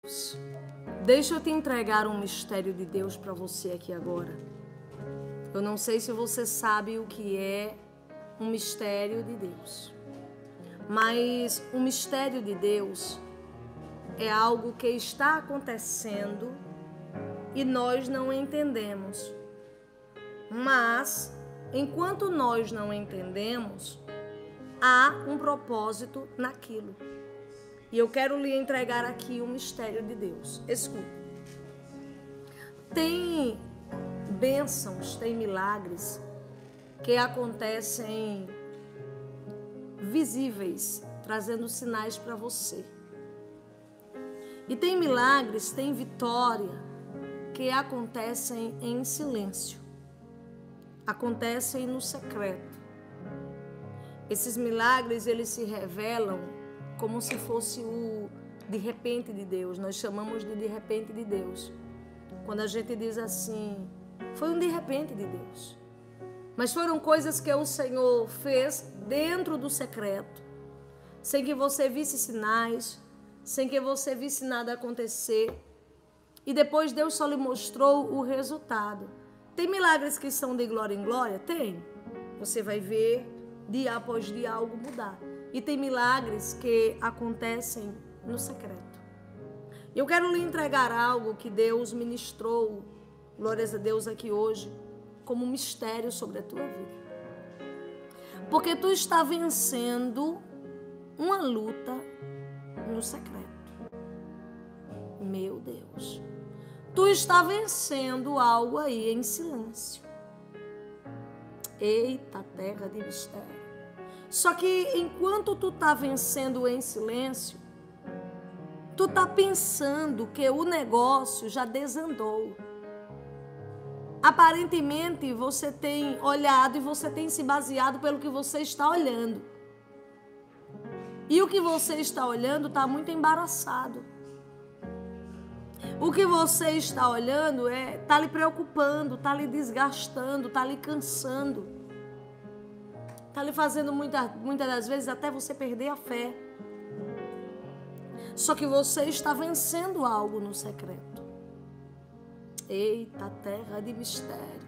Deus. Deixa eu te entregar um mistério de Deus para você aqui agora. Eu não sei se você sabe o que é um mistério de Deus, mas o mistério de Deus é algo que está acontecendo e nós não entendemos. Mas, enquanto nós não entendemos, há um propósito naquilo. E eu quero lhe entregar aqui o mistério de Deus. Escuta. Tem bênçãos, tem milagres que acontecem visíveis, trazendo sinais para você. E tem milagres, tem vitória que acontecem em silêncio. Acontecem no secreto. Esses milagres, eles se revelam como se fosse o de repente de Deus. Nós chamamos de repente de Deus. Quando a gente diz assim, foi um de repente de Deus. Mas foram coisas que o Senhor fez dentro do secreto, sem que você visse sinais, sem que você visse nada acontecer. E depois Deus só lhe mostrou o resultado. Tem milagres que são de glória em glória? Tem. Você vai ver dia após dia algo mudar. E tem milagres que acontecem no secreto. Eu quero lhe entregar algo que Deus ministrou, glórias a Deus, aqui hoje, como um mistério sobre a tua vida. Porque tu está vencendo uma luta no secreto. Meu Deus. Tu está vencendo algo aí em silêncio. Eita, terra de mistério. Só que enquanto tu tá vencendo em silêncio, tu tá pensando que o negócio já desandou. Aparentemente você tem olhado e você tem se baseado pelo que você está olhando. E o que você está olhando está muito embaraçado. O que você está olhando está lhe preocupando, está lhe desgastando, está lhe cansando. Está lhe fazendo muitas das vezes até você perder a fé. Só que você está vencendo algo no secreto. Eita, terra de mistério.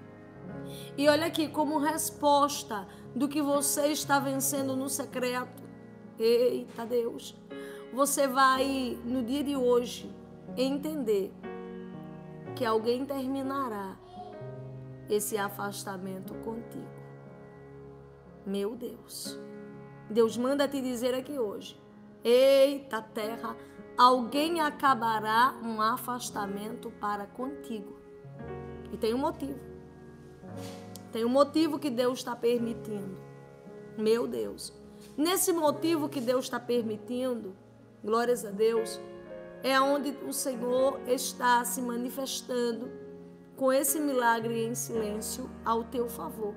E olha aqui, como resposta do que você está vencendo no secreto. Eita Deus. Você vai, no dia de hoje, entender que alguém terminará esse afastamento contigo. Meu Deus. Deus manda te dizer aqui hoje. Eita terra, alguém acabará um afastamento para contigo. E tem um motivo. Tem um motivo que Deus está permitindo. Meu Deus. Nesse motivo que Deus está permitindo, glórias a Deus, é onde o Senhor está se manifestando com esse milagre em silêncio ao teu favor.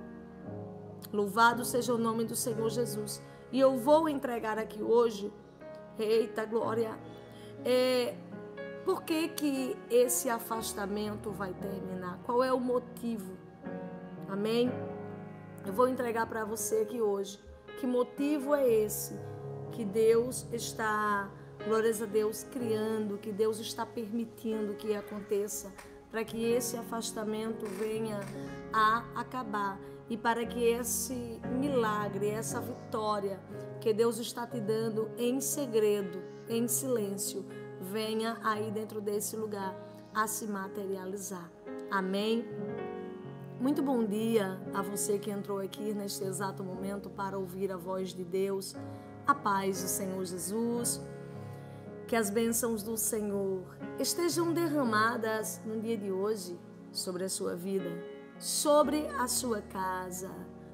Louvado seja o nome do Senhor Jesus. E eu vou entregar aqui hoje, eita glória, por que esse afastamento vai terminar? Qual é o motivo? Amém? Eu vou entregar para você aqui hoje. Que motivo é esse que Deus está, glórias a Deus, criando, que Deus está permitindo que aconteça, para que esse afastamento venha a acabar e para que esse milagre, essa vitória que Deus está te dando em segredo, em silêncio, venha aí dentro desse lugar a se materializar. Amém? Muito bom dia a você que entrou aqui neste exato momento para ouvir a voz de Deus. A paz do Senhor Jesus. Que as bênçãos do Senhor estejam derramadas no dia de hoje sobre a sua vida, sobre a sua casa,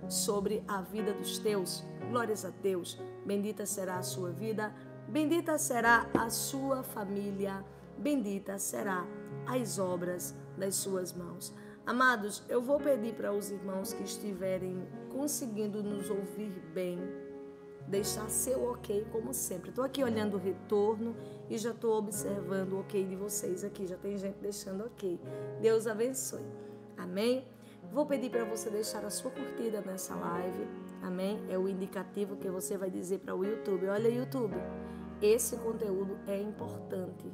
sobre a vida dos teus. Glórias a Deus. Bendita será a sua vida, bendita será a sua família, bendita será as obras das suas mãos. Amados, eu vou pedir para os irmãos que estiverem conseguindo nos ouvir bem, deixar seu ok como sempre. Estou aqui olhando o retorno e já estou observando o ok de vocês aqui. Já tem gente deixando ok. Deus abençoe. Amém? Vou pedir para você deixar a sua curtida nessa live. Amém? É o indicativo que você vai dizer para o YouTube. Olha, YouTube, esse conteúdo é importante.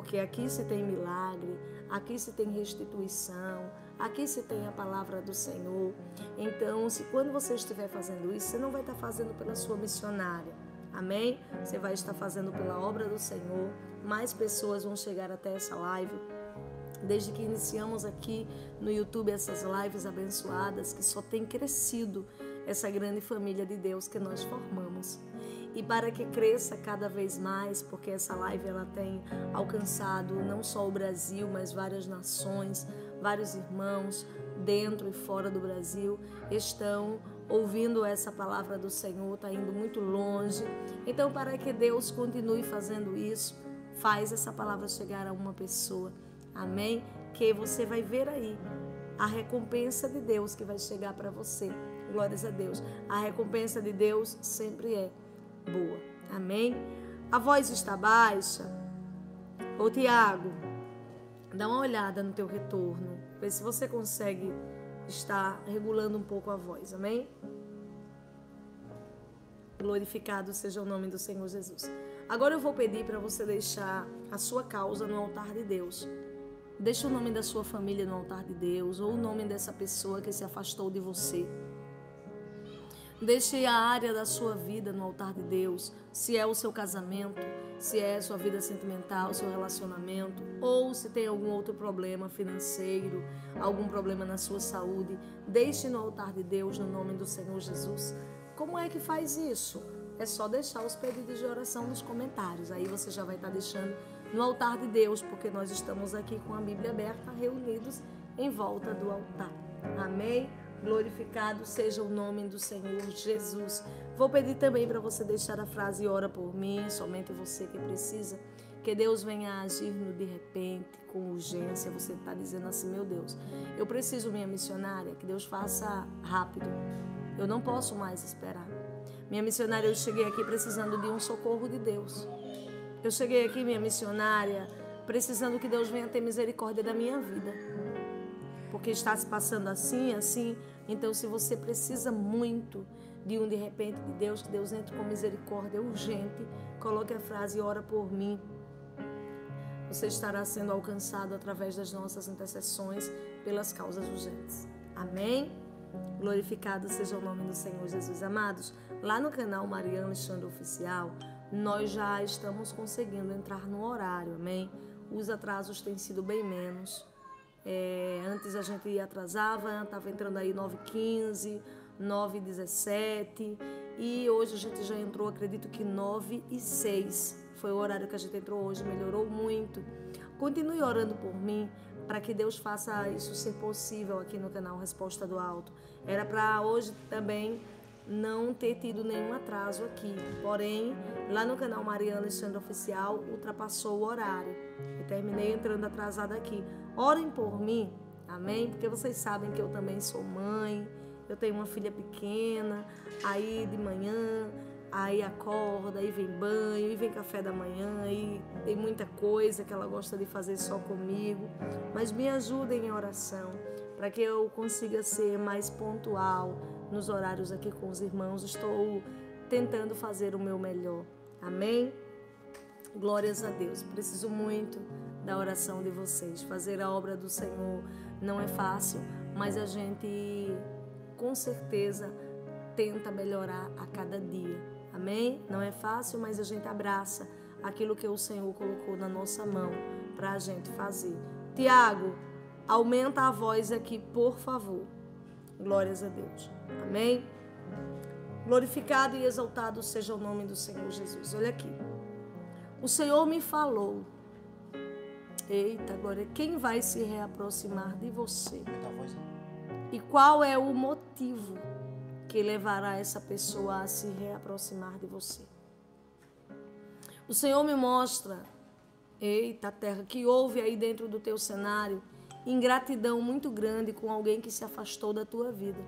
porque aqui se tem milagre, aqui se tem restituição, aqui se tem a palavra do Senhor. Então, quando você estiver fazendo isso, você não vai estar fazendo pela sua missionária, amém? Você vai estar fazendo pela obra do Senhor. Mais pessoas vão chegar até essa live. Desde que iniciamos aqui no YouTube essas lives abençoadas, que só tem crescido essa grande família de Deus que nós formamos. E para que cresça cada vez mais, porque essa live ela tem alcançado não só o Brasil, mas várias nações, vários irmãos dentro e fora do Brasil estão ouvindo essa palavra do Senhor, está indo muito longe. Então, para que Deus continue fazendo isso, faz essa palavra chegar a uma pessoa, amém? Que você vai ver aí a recompensa de Deus que vai chegar para você. Glórias a Deus. A recompensa de Deus sempre é boa. Amém? A voz está baixa. Ô Tiago, dá uma olhada no teu retorno. Vê se você consegue estar regulando um pouco a voz. Amém? Glorificado seja o nome do Senhor Jesus. Agora eu vou pedir para você deixar a sua causa no altar de Deus. Deixa o nome da sua família no altar de Deus, ou o nome dessa pessoa que se afastou de você. Deixe a área da sua vida no altar de Deus, se é o seu casamento, se é a sua vida sentimental, seu relacionamento, ou se tem algum outro problema financeiro, algum problema na sua saúde. Deixe no altar de Deus, no nome do Senhor Jesus. Como é que faz isso? É só deixar os pedidos de oração nos comentários. Aí você já vai estar deixando no altar de Deus, porque nós estamos aqui com a Bíblia aberta, reunidos em volta do altar. Amém? Glorificado seja o nome do Senhor Jesus. Vou pedir também para você deixar a frase ora por mim, somente você que precisa. Que Deus venha agir no de repente, com urgência. Você está dizendo assim, meu Deus, eu preciso minha missionária, que Deus faça rápido. Eu não posso mais esperar. Minha missionária, eu cheguei aqui precisando de um socorro de Deus. Eu cheguei aqui, minha missionária, precisando que Deus venha ter misericórdia da minha vida. Porque está se passando assim, assim. Então, se você precisa muito de um de repente de Deus, que Deus entre com misericórdia urgente, coloque a frase ora por mim. Você estará sendo alcançado através das nossas intercessões pelas causas urgentes. Amém? Glorificado seja o nome do Senhor Jesus. Amados, lá no canal Mariana Alexandre Oficial, nós já estamos conseguindo entrar no horário, amém? Os atrasos têm sido bem menos. Antes a gente atrasava, estava entrando aí 9h15, 9h17 e hoje a gente já entrou, acredito que 9h06. Foi o horário que a gente entrou hoje, melhorou muito. Continue orando por mim para que Deus faça isso ser possível aqui no canal Resposta do Alto. Era para hoje também não ter tido nenhum atraso aqui, porém lá no canal Mariana Alexandre Oficial ultrapassou o horário e terminei entrando atrasada aqui. Orem por mim, amém? Porque vocês sabem que eu também sou mãe, eu tenho uma filha pequena, aí de manhã, aí acorda, aí vem banho, aí vem café da manhã, aí tem muita coisa que ela gosta de fazer só comigo, mas me ajudem em oração para que eu consiga ser mais pontual nos horários aqui com os irmãos. Estou tentando fazer o meu melhor. Amém? Glórias a Deus. Preciso muito da oração de vocês. Fazer a obra do Senhor não é fácil, mas a gente com certeza tenta melhorar a cada dia. Amém? Não é fácil, mas a gente abraça aquilo que o Senhor colocou na nossa mão para a gente fazer. Tiago, aumenta a voz aqui, por favor. Glórias a Deus. Amém? Glorificado e exaltado seja o nome do Senhor Jesus. Olha aqui. O Senhor me falou. Eita, glória. Quem vai se reaproximar de você? E qual é o motivo que levará essa pessoa a se reaproximar de você? O Senhor me mostra, eita terra, que houve aí dentro do teu cenário ingratidão muito grande com alguém que se afastou da tua vida.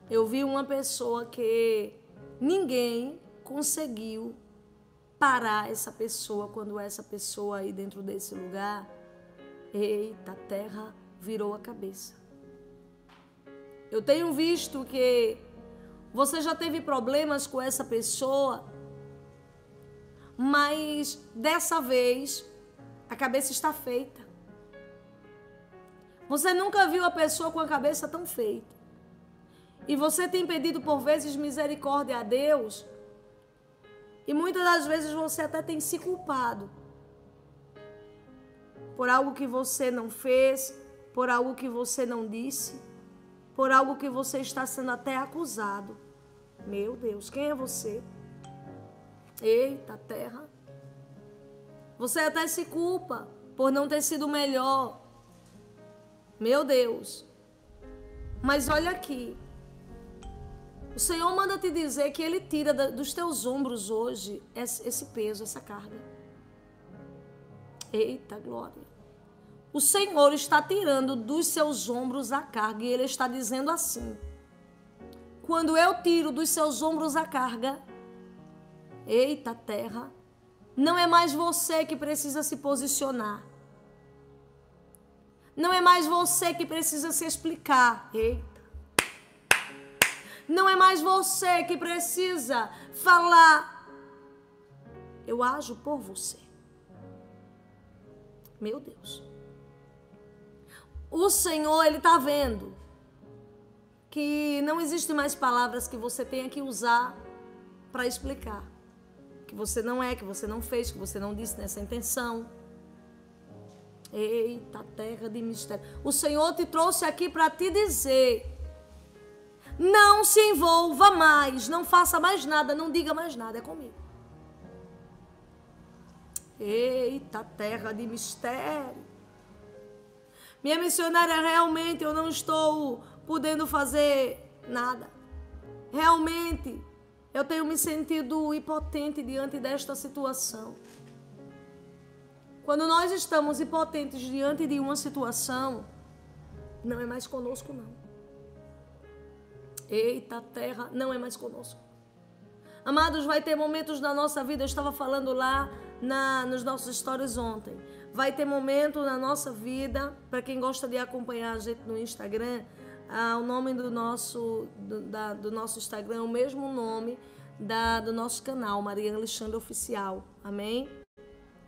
Eu vi uma pessoa que ninguém conseguiu parar essa pessoa quando essa pessoa aí dentro desse lugar, eita, a terra virou a cabeça. Eu tenho visto que você já teve problemas com essa pessoa, mas dessa vez a cabeça está feita. Você nunca viu a pessoa com a cabeça tão feita. E você tem pedido por vezes misericórdia a Deus. E muitas das vezes você até tem se culpado por algo que você não fez, por algo que você não disse, por algo que você está sendo até acusado. Meu Deus, quem é você? Eita, terra. Você até se culpa por não ter sido melhor. Meu Deus. Mas olha aqui. O Senhor manda te dizer que Ele tira dos teus ombros hoje esse peso, essa carga. Eita, glória. O Senhor está tirando dos seus ombros a carga e Ele está dizendo assim: quando eu tiro dos seus ombros a carga, eita, terra, não é mais você que precisa se posicionar. Não é mais você que precisa se explicar. Eita. Não é mais você que precisa falar. Eu ajo por você. Meu Deus. O Senhor, Ele está vendo que não existem mais palavras que você tenha que usar para explicar. Que você não é, que você não fez, que você não disse nessa intenção. Eita, terra de mistério. O Senhor te trouxe aqui para te dizer: não se envolva mais, não faça mais nada, não diga mais nada, é comigo. Eita, terra de mistério. Minha missionária, realmente eu não estou podendo fazer nada. Realmente, eu tenho me sentido impotente diante desta situação. Quando nós estamos impotentes diante de uma situação, não é mais conosco, não. Eita, terra, não é mais conosco. Amados, vai ter momentos na nossa vida, eu estava falando lá nos nossos stories ontem. Vai ter momento na nossa vida, para quem gosta de acompanhar a gente no Instagram, o nome do nosso Instagram é o mesmo nome do nosso canal, Mariana Alexandre Oficial. Amém?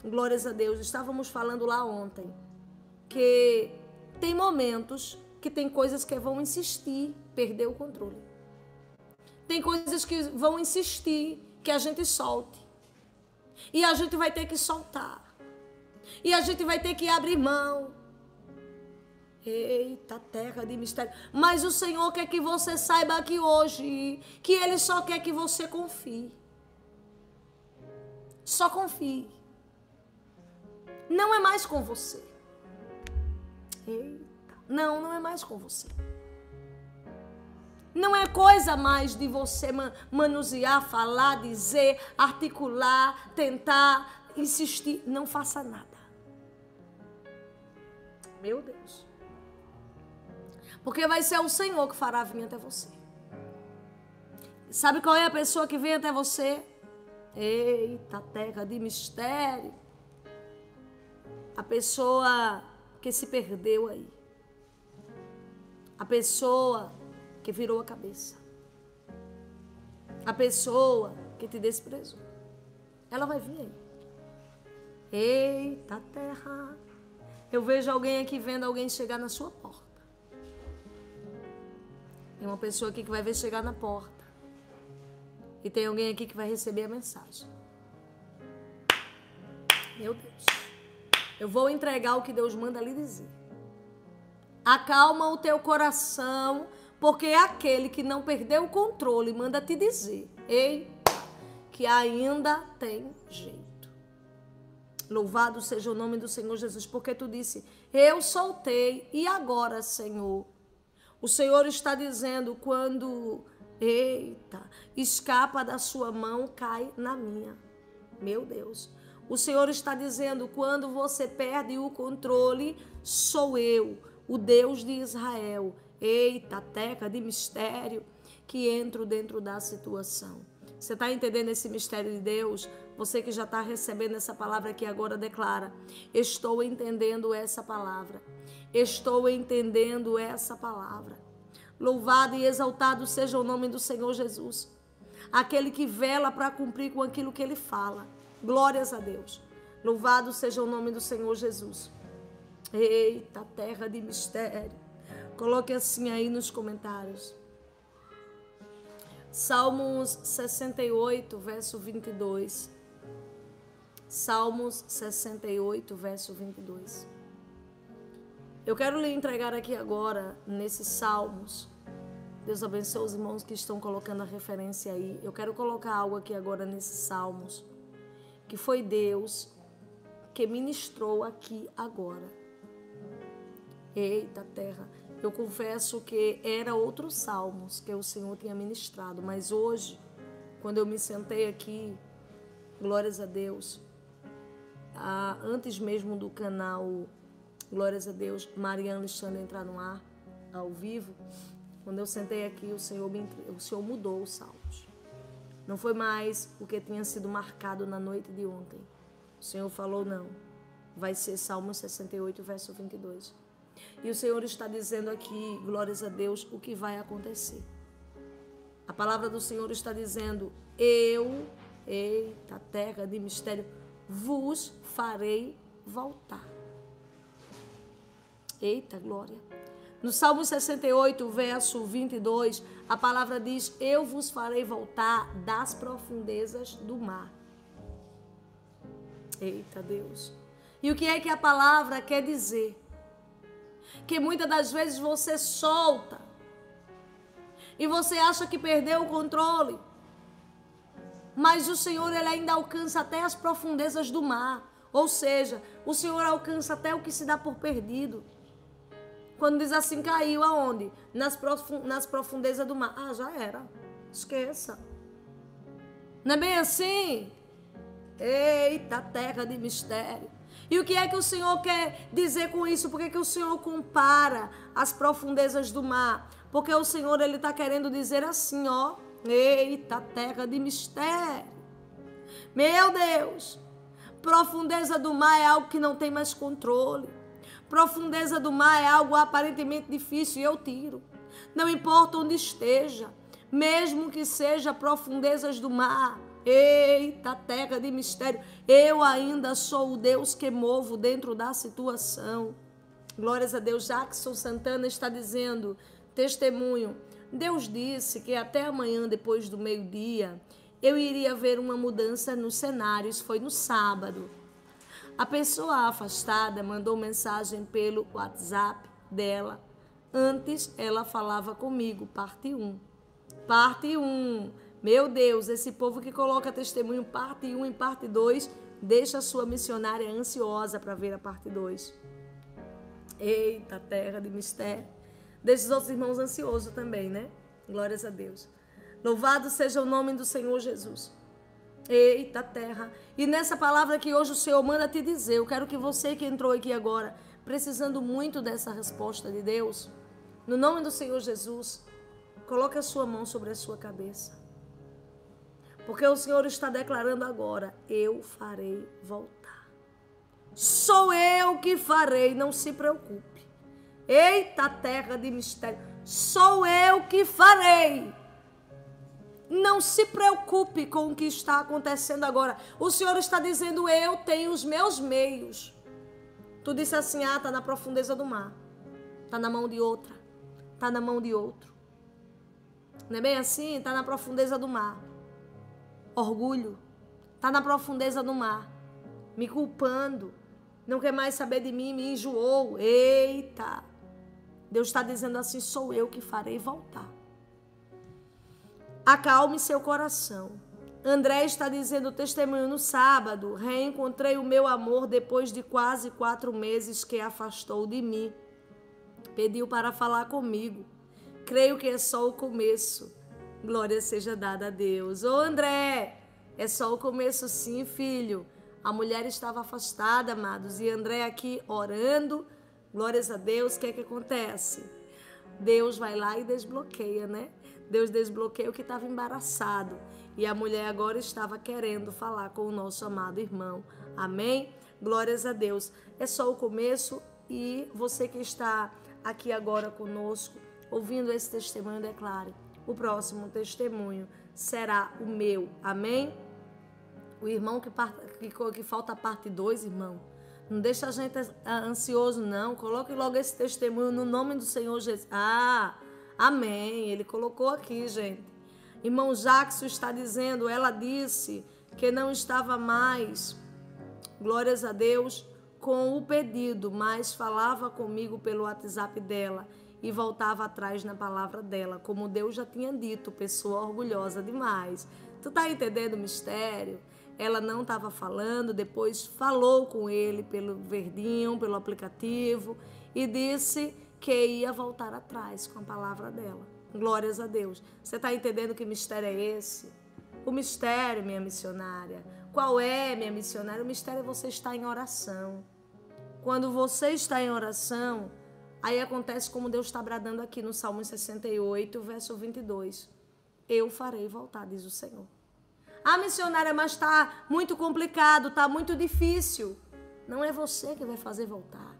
Glórias a Deus. Estávamos falando lá ontem que tem momentos que tem coisas que vão insistir, perder o controle. Tem coisas que vão insistir que a gente solte. E a gente vai ter que soltar. E a gente vai ter que abrir mão. Eita, terra de mistério. Mas o Senhor quer que você saiba aqui hoje que Ele só quer que você confie. Só confie. Não é mais com você. Eita. Não é mais com você. Não é coisa mais de você manusear, falar, dizer, articular, tentar, insistir. Não faça nada. Meu Deus. Porque vai ser o Senhor que fará vir até você. Sabe qual é a pessoa que vem até você? Eita, terra de mistério. A pessoa que se perdeu aí. A pessoa que virou a cabeça. A pessoa que te desprezou. Ela vai vir aí. Eita, terra. Eu vejo alguém aqui vendo alguém chegar na sua porta. Tem uma pessoa aqui que vai ver chegar na porta. E tem alguém aqui que vai receber a mensagem. Meu Deus. Eu vou entregar o que Deus manda lhe dizer. Acalma o teu coração, porque é aquele que não perdeu o controle manda te dizer, ei, que ainda tem jeito. Louvado seja o nome do Senhor Jesus, porque tu disse, eu soltei e agora, Senhor. O Senhor está dizendo, quando, eita, escapa da sua mão, cai na minha. Meu Deus. O Senhor está dizendo, quando você perde o controle, sou eu, o Deus de Israel. Eita, terra de mistério, que entro dentro da situação. Você está entendendo esse mistério de Deus? Você que já está recebendo essa palavra aqui agora, declara, estou entendendo essa palavra. Estou entendendo essa palavra. Louvado e exaltado seja o nome do Senhor Jesus. Aquele que vela para cumprir com aquilo que Ele fala. Glórias a Deus. Louvado seja o nome do Senhor Jesus. Eita, terra de mistério. Coloque assim aí nos comentários. Salmos 68, verso 22. Salmos 68, verso 22. Eu quero lhe entregar aqui agora, nesses salmos. Deus abençoe os irmãos que estão colocando a referência aí. Eu quero colocar algo aqui agora nesses salmos, que foi Deus que ministrou aqui agora. Eita, terra. Eu confesso que era outros salmos que o Senhor tinha ministrado, mas hoje, quando eu me sentei aqui, glórias a Deus, antes mesmo do canal, glórias a Deus, Mariana Alexandre entrar no ar, ao vivo, quando eu sentei aqui, o Senhor mudou os salmos. Não foi mais o que tinha sido marcado na noite de ontem. O Senhor falou, não, vai ser Salmo 68, verso 22. E o Senhor está dizendo aqui, glórias a Deus, o que vai acontecer. A palavra do Senhor está dizendo, eita, terra de mistério, vos farei voltar. Eita, glória. No Salmo 68, verso 22, a palavra diz, eu vos farei voltar das profundezas do mar. Eita, Deus. E o que é que a palavra quer dizer? Que muitas das vezes você solta e você acha que perdeu o controle, mas o Senhor, ele ainda alcança até as profundezas do mar, ou seja, o Senhor alcança até o que se dá por perdido. Quando diz assim, caiu aonde? Nas profundezas do mar. Ah, já era, esqueça. Não é bem assim? Eita, terra de mistério. E o que é que o Senhor quer dizer com isso? Por que o Senhor compara as profundezas do mar? Porque o Senhor, ele está querendo dizer assim, ó. Eita, terra de mistério. Meu Deus. Profundeza do mar é algo que não tem mais controle. Profundeza do mar é algo aparentemente difícil e eu tiro. Não importa onde esteja. Mesmo que seja profundezas do mar. Eita, terra de mistério, eu ainda sou o Deus que movo dentro da situação. Glórias a Deus. Jackson Santana está dizendo, testemunho, Deus disse que até amanhã, depois do meio-dia, eu iria ver uma mudança nos cenários, foi no sábado. A pessoa afastada mandou mensagem pelo WhatsApp dela. Antes, ela falava comigo, parte 1. Parte 1. Meu Deus, esse povo que coloca testemunho parte 1 e parte 2, deixa a sua missionária ansiosa para ver a parte 2. Eita, terra de mistério. Deixa os outros irmãos ansiosos também, né? Glórias a Deus. Louvado seja o nome do Senhor Jesus. Eita, terra. E nessa palavra que hoje o Senhor manda te dizer, eu quero que você que entrou aqui agora, precisando muito dessa resposta de Deus, no nome do Senhor Jesus, coloque a sua mão sobre a sua cabeça. Porque o Senhor está declarando agora, eu farei voltar. Sou eu que farei, não se preocupe. Eita, terra de mistério, sou eu que farei. Não se preocupe com o que está acontecendo agora. O Senhor está dizendo, eu tenho os meus meios. Tu disse assim, está na profundeza do mar. Está na mão de outra. Está na mão de outro. Não é bem assim? Está na profundeza do mar. Orgulho. Está na profundeza do mar. Me culpando. Não quer mais saber de mim, me enjoou. Eita. Deus está dizendo assim, sou eu que farei voltar. Acalme seu coração. André está dizendo testemunho no sábado. Reencontrei o meu amor depois de quase 4 meses que afastou de mim. Pediu para falar comigo. Creio que é só o começo. Glória seja dada a Deus. Ô André, é só o começo sim, filho. A mulher estava afastada, amados. E André aqui orando. Glórias a Deus. O que é que acontece? Deus vai lá e desbloqueia, né? Deus desbloqueia o que estava embaraçado. E a mulher agora estava querendo falar com o nosso amado irmão. Amém? Glórias a Deus. É só o começo e você que está aqui agora conosco, ouvindo esse testemunho, declare. O próximo testemunho será o meu. Amém? O irmão que que falta a parte 2, irmão. Não deixa a gente ansioso, não. Coloque logo esse testemunho no nome do Senhor Jesus. Amém. Ele colocou aqui, gente. Irmão Jackson está dizendo, ela disse que não estava mais, glórias a Deus, com o pedido, mas falava comigo pelo WhatsApp dela e voltava atrás na palavra dela, como Deus já tinha dito, pessoa orgulhosa demais. Tu tá entendendo o mistério? Ela não estava falando, depois falou com ele pelo verdinho, pelo aplicativo e disse que ia voltar atrás com a palavra dela. Glórias a Deus. Você está entendendo que mistério é esse? O mistério, minha missionária. Qual é, minha missionária? O mistério é você estar em oração. Quando você está em oração, aí acontece como Deus está bradando aqui no Salmo 68, verso 22. Eu farei voltar, diz o Senhor. Missionária, mas está muito complicado, está muito difícil. Não é você que vai fazer voltar.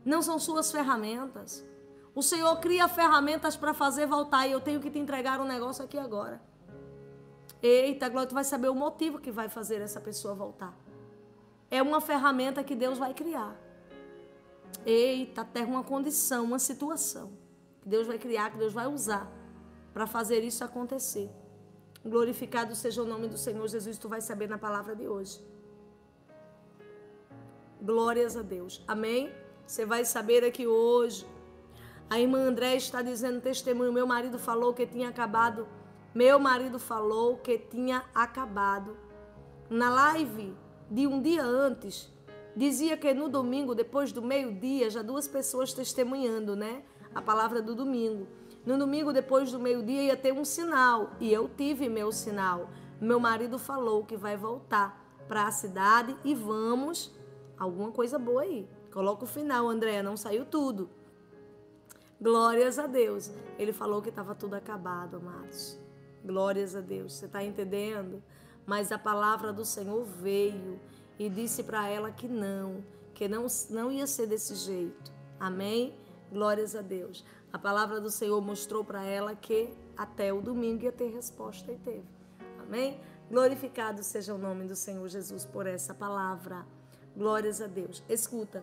Não são suas ferramentas. O Senhor cria ferramentas para fazer voltar e eu tenho que te entregar um negócio aqui agora. Eita, Glória, tu vai saber o motivo que vai fazer essa pessoa voltar. É uma ferramenta que Deus vai criar. Eita, até uma condição, uma situação que Deus vai criar, que Deus vai usar para fazer isso acontecer. Glorificado seja o nome do Senhor Jesus, tu vai saber na palavra de hoje. Glórias a Deus. Amém? Você vai saber aqui hoje. A irmã André está dizendo testemunho. Meu marido falou que tinha acabado. Na live de um dia antes, dizia que no domingo, depois do meio-dia, já 2 pessoas testemunhando, né? A palavra do domingo. No domingo, depois do meio-dia, ia ter um sinal. E eu tive meu sinal. Meu marido falou que vai voltar para a cidade e vamos... Alguma coisa boa aí. Coloca o final, Andréa, não saiu tudo. Glórias a Deus. Ele falou que estava tudo acabado, amados. Glórias a Deus. Você está entendendo? Mas a palavra do Senhor veio e disse para ela que não ia ser desse jeito. Amém? Glórias a Deus. A palavra do Senhor mostrou para ela que até o domingo ia ter resposta e teve. Amém? Glorificado seja o nome do Senhor Jesus por essa palavra. Glórias a Deus. Escuta.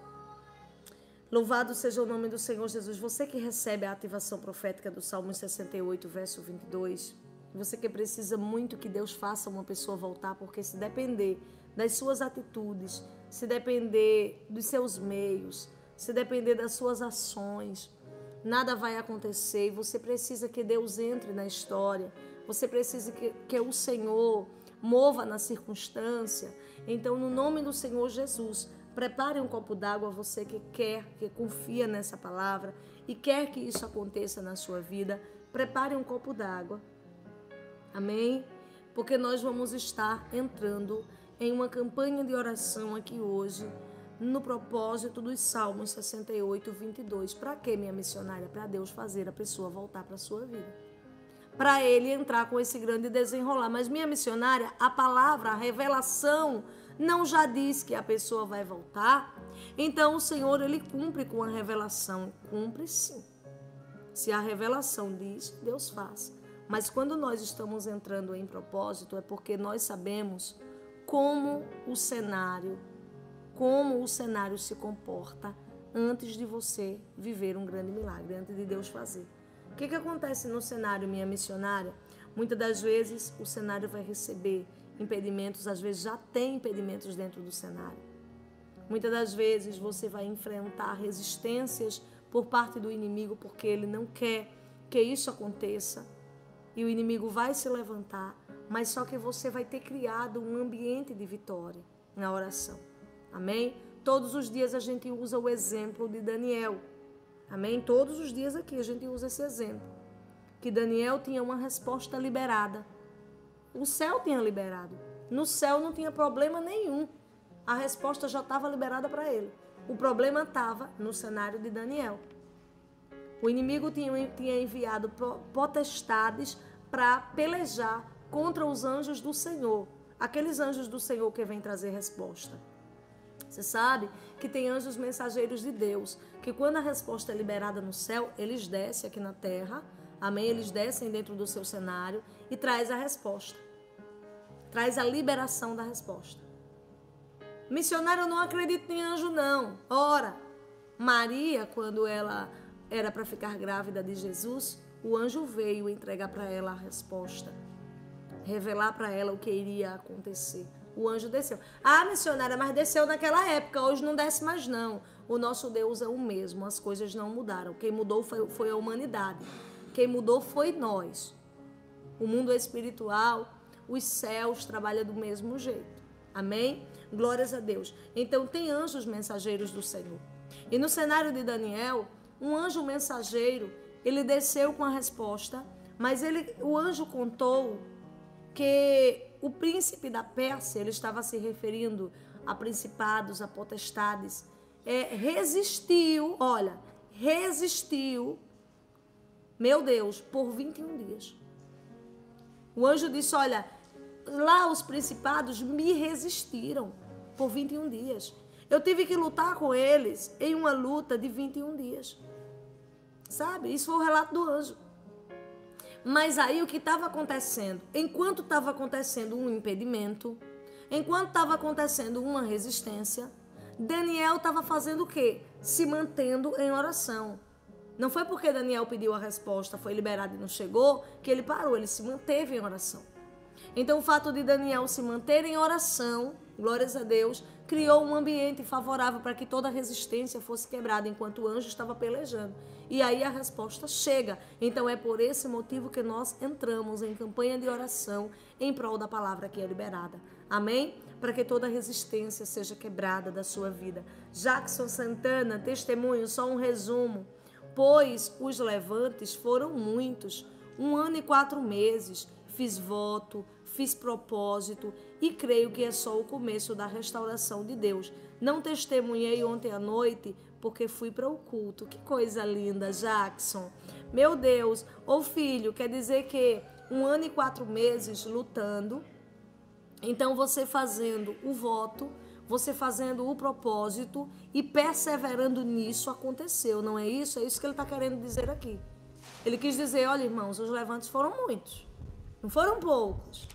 Louvado seja o nome do Senhor Jesus. Você que recebe a ativação profética do Salmo 68, verso 22. Você que precisa muito que Deus faça uma pessoa voltar, porque se depender das suas atitudes, se depender dos seus meios, se depender das suas ações, nada vai acontecer. Você precisa que Deus entre na história. Você precisa que o Senhor mova na circunstância. Então, no nome do Senhor Jesus, prepare um copo d'água, você que quer, que confia nessa palavra e quer que isso aconteça na sua vida. Prepare um copo d'água. Amém? Porque nós vamos estar entrando em uma campanha de oração aqui hoje, no propósito dos Salmos 68, 22. Para quê, minha missionária? Para Deus fazer a pessoa voltar para a sua vida. Para Ele entrar com esse grande desenrolar. Mas, minha missionária, a palavra, a revelação, não já diz que a pessoa vai voltar? Então, o Senhor, Ele cumpre com a revelação. Cumpre sim. Se a revelação diz, Deus faz. Mas quando nós estamos entrando em propósito, é porque nós sabemos como o cenário se comporta antes de você viver um grande milagre, antes de Deus fazer. O que acontece no cenário, minha missionária? Muitas das vezes o cenário vai receber impedimentos, às vezes já tem impedimentos dentro do cenário. Muitas das vezes você vai enfrentar resistências por parte do inimigo, porque ele não quer que isso aconteça. E o inimigo vai se levantar, mas só que você vai ter criado um ambiente de vitória na oração. Amém? Todos os dias a gente usa o exemplo de Daniel. Amém? Todos os dias aqui a gente usa esse exemplo. Que Daniel tinha uma resposta liberada. O céu tinha liberado. No céu não tinha problema nenhum. A resposta já estava liberada para ele. O problema estava no cenário de Daniel. O inimigo tinha enviado potestades para pelejar contra os anjos do Senhor. Aqueles anjos do Senhor que vêm trazer resposta. Você sabe que tem anjos mensageiros de Deus, que quando a resposta é liberada no céu, eles descem aqui na terra, amém? Eles descem dentro do seu cenário e traz a resposta. Traz a liberação da resposta. Missionária, eu não acredito em anjo, não. Ora, Maria, quando ela era para ficar grávida de Jesus, o anjo veio entregar para ela a resposta, revelar para ela o que iria acontecer. O anjo desceu. Ah, missionária, mas desceu naquela época, hoje não desce mais não. O nosso Deus é o mesmo, as coisas não mudaram. Quem mudou foi a humanidade. Quem mudou foi nós. O mundo espiritual, os céus trabalham do mesmo jeito. Amém? Glórias a Deus. Então tem anjos mensageiros do Senhor. E no cenário de Daniel, um anjo mensageiro, ele desceu com a resposta, mas o anjo contou que o príncipe da Pérsia, ele estava se referindo a principados, a potestades, resistiu, meu Deus, por 21 dias. O anjo disse, olha, lá os principados me resistiram por 21 dias. Eu tive que lutar com eles em uma luta de 21 dias. Sabe? Isso foi o relato do anjo. Mas aí o que estava acontecendo? Enquanto estava acontecendo um impedimento, enquanto estava acontecendo uma resistência, Daniel estava fazendo o quê? Se mantendo em oração. Não foi porque Daniel pediu a resposta, foi liberado e não chegou, que ele parou, ele se manteve em oração. Então o fato de Daniel se manter em oração, glórias a Deus, criou um ambiente favorável para que toda a resistência fosse quebrada enquanto o anjo estava pelejando. E aí a resposta chega. Então é por esse motivo que nós entramos em campanha de oração em prol da palavra que é liberada. Amém? Para que toda resistência seja quebrada da sua vida. Jackson Santana, testemunho, só um resumo. Pois os levantes foram muitos, 1 ano e 4 meses, fiz voto, fiz propósito e creio que é só o começo da restauração de Deus. Não testemunhei ontem à noite porque fui para o culto. Que coisa linda, Jackson. Meu Deus, ô filho, quer dizer que 1 ano e 4 meses lutando, então você fazendo o voto, você fazendo o propósito e perseverando nisso aconteceu, não é isso? É isso que ele está querendo dizer aqui. Ele quis dizer, olha irmãos, os levantes foram muitos, não foram poucos.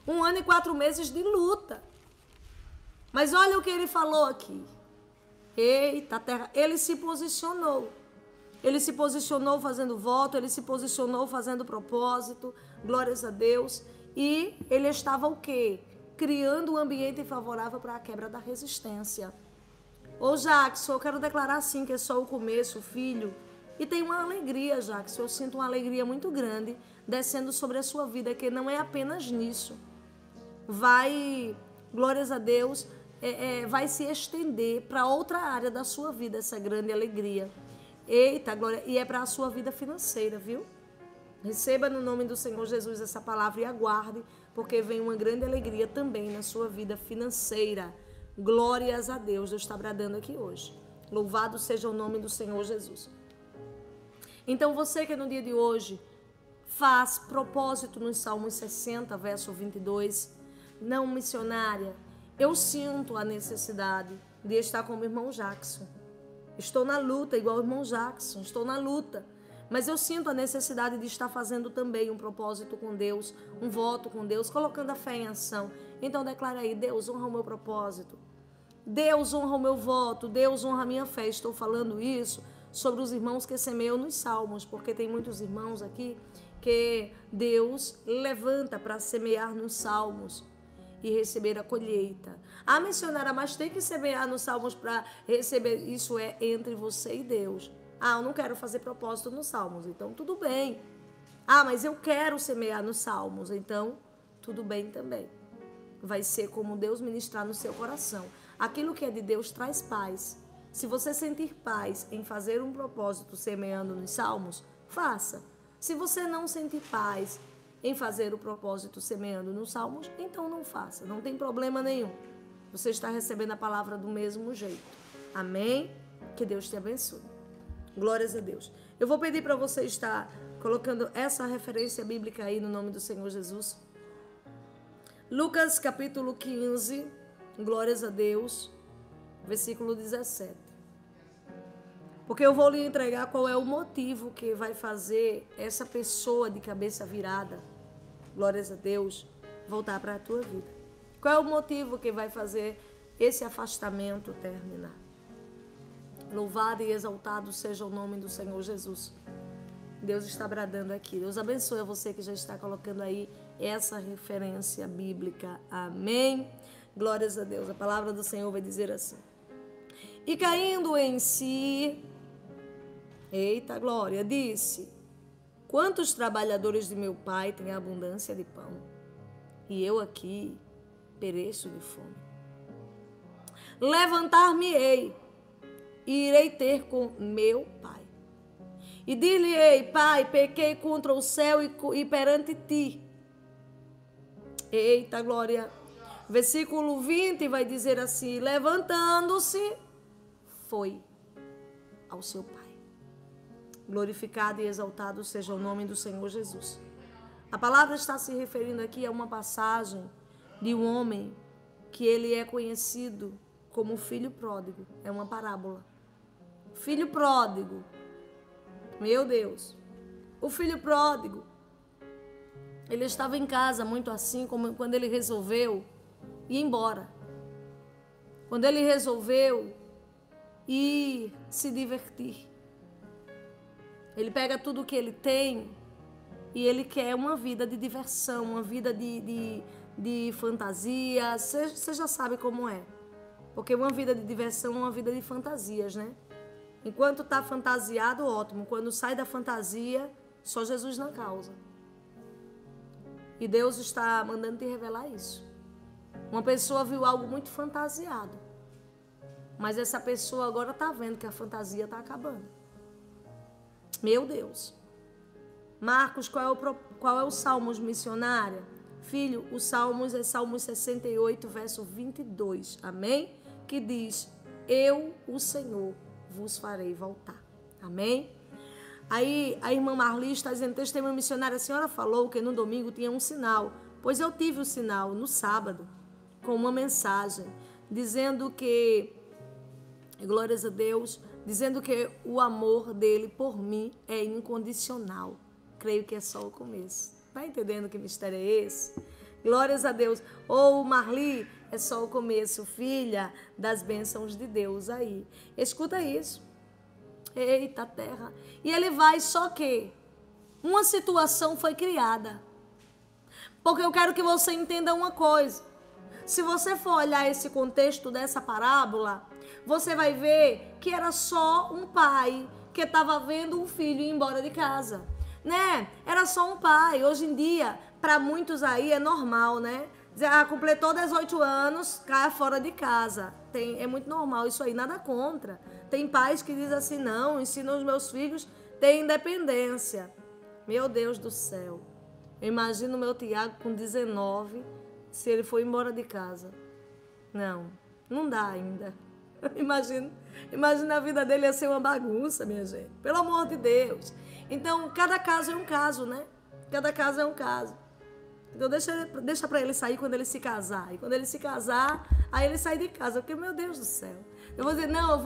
1 ano e 4 meses de luta. Mas olha o que ele falou aqui. Eita, terra, ele se posicionou. Ele se posicionou fazendo voto, ele se posicionou fazendo propósito, glórias a Deus. E ele estava o quê? Criando um ambiente favorável para a quebra da resistência. Ô Jackson, eu quero declarar assim que é só o começo, filho. E tem uma alegria, Jackson, eu sinto uma alegria muito grande descendo sobre a sua vida, que não é apenas nisso. Vai, glórias a Deus, vai se estender para outra área da sua vida, essa grande alegria. Eita, glória, e é para a sua vida financeira, viu? Receba no nome do Senhor Jesus essa palavra e aguarde, porque vem uma grande alegria também na sua vida financeira. Glórias a Deus, Deus está bradando aqui hoje. Louvado seja o nome do Senhor Jesus. Então você que no dia de hoje faz propósito nos Salmos 60, verso 22, não missionária, eu sinto a necessidade de estar como o irmão Jackson. Estou na luta, igual o irmão Jackson, estou na luta. Mas eu sinto a necessidade de estar fazendo também um propósito com Deus, um voto com Deus, colocando a fé em ação. Então declara aí, Deus honra o meu propósito. Deus honra o meu voto, Deus honra a minha fé. Estou falando isso sobre os irmãos que semeiam nos salmos, porque tem muitos irmãos aqui que Deus levanta para semear nos salmos e receber a colheita. Ah, missionária, mas tem que semear nos salmos para receber. Isso é entre você e Deus. Ah, eu não quero fazer propósito nos salmos, então tudo bem. Ah, mas eu quero semear nos salmos, então tudo bem também. Vai ser como Deus ministrar no seu coração. Aquilo que é de Deus traz paz. Se você sentir paz em fazer um propósito semeando nos salmos, faça. Se você não sentir paz em fazer o propósito semeando nos salmos, então não faça. Não tem problema nenhum. Você está recebendo a palavra do mesmo jeito. Amém? Que Deus te abençoe. Glórias a Deus. Eu vou pedir para você estar colocando essa referência bíblica aí no nome do Senhor Jesus. Lucas capítulo 15, glórias a Deus, versículo 17. Porque eu vou lhe entregar qual é o motivo que vai fazer essa pessoa de cabeça virada, glórias a Deus, voltar para a tua vida. Qual é o motivo que vai fazer esse afastamento terminar. Louvado e exaltado seja o nome do Senhor Jesus. Deus está bradando aqui. Deus abençoe a você que já está colocando aí essa referência bíblica. Amém. Glórias a Deus. A palavra do Senhor vai dizer assim: e caindo em si, eita glória, disse: quantos trabalhadores de meu pai têm abundância de pão, e eu aqui pereço de fome. Levantar-me-ei e irei ter com meu pai. E dir-lhe-ei: pai, pequei contra o céu e perante ti. Eita glória. Versículo 20 vai dizer assim: levantando-se, foi ao seu pai. Glorificado e exaltado seja o nome do Senhor Jesus. A palavra está se referindo aqui a uma passagem de um homem que ele é conhecido como filho pródigo. É uma parábola. Filho pródigo. Meu Deus. O filho pródigo, ele estava em casa muito assim, como quando ele resolveu ir embora. Quando ele resolveu ir se divertir. Ele pega tudo o que ele tem e ele quer uma vida de diversão, uma vida de fantasia. Você já sabe como é. Porque uma vida de diversão é uma vida de fantasias, né? Enquanto está fantasiado, ótimo. Quando sai da fantasia, só Jesus na causa. E Deus está mandando te revelar isso. Uma pessoa viu algo muito fantasiado. Mas essa pessoa agora está vendo que a fantasia está acabando. Meu Deus. Marcos, qual é o Salmos, missionária? Filho, o Salmos é Salmos 68, verso 22. Amém? Que diz: eu, o Senhor, vos farei voltar. Amém? Aí a irmã Marli está dizendo: testemunho missionário, a senhora falou que no domingo tinha um sinal. Pois eu tive o sinal no sábado, com uma mensagem, dizendo que, glórias a Deus, dizendo que o amor dele por mim é incondicional. Creio que é só o começo. Está entendendo que mistério é esse? Glórias a Deus. Ou Marli, é só o começo, filha das bênçãos de Deus aí. Escuta isso. Eita terra. E ele vai, só que uma situação foi criada. Porque eu quero que você entenda uma coisa. Se você for olhar esse contexto dessa parábola, você vai ver que era só um pai que estava vendo um filho ir embora de casa, né? Era só um pai. Hoje em dia, para muitos aí é normal, né? Completou 18 anos, cai fora de casa. É muito normal isso aí, nada contra. Tem pais que dizem assim: não, ensino os meus filhos a ter independência. Meu Deus do céu. Eu imagino o meu Tiago com 19, se ele for embora de casa. Não dá ainda. Imagina a vida dele ia ser uma bagunça, minha gente. Pelo amor de Deus. Então, cada caso é um caso, né? Cada caso é um caso. Então, deixa para ele sair quando ele se casar. E quando ele se casar, aí ele sai de casa. Porque, meu Deus do céu. Eu vou dizer: não, eu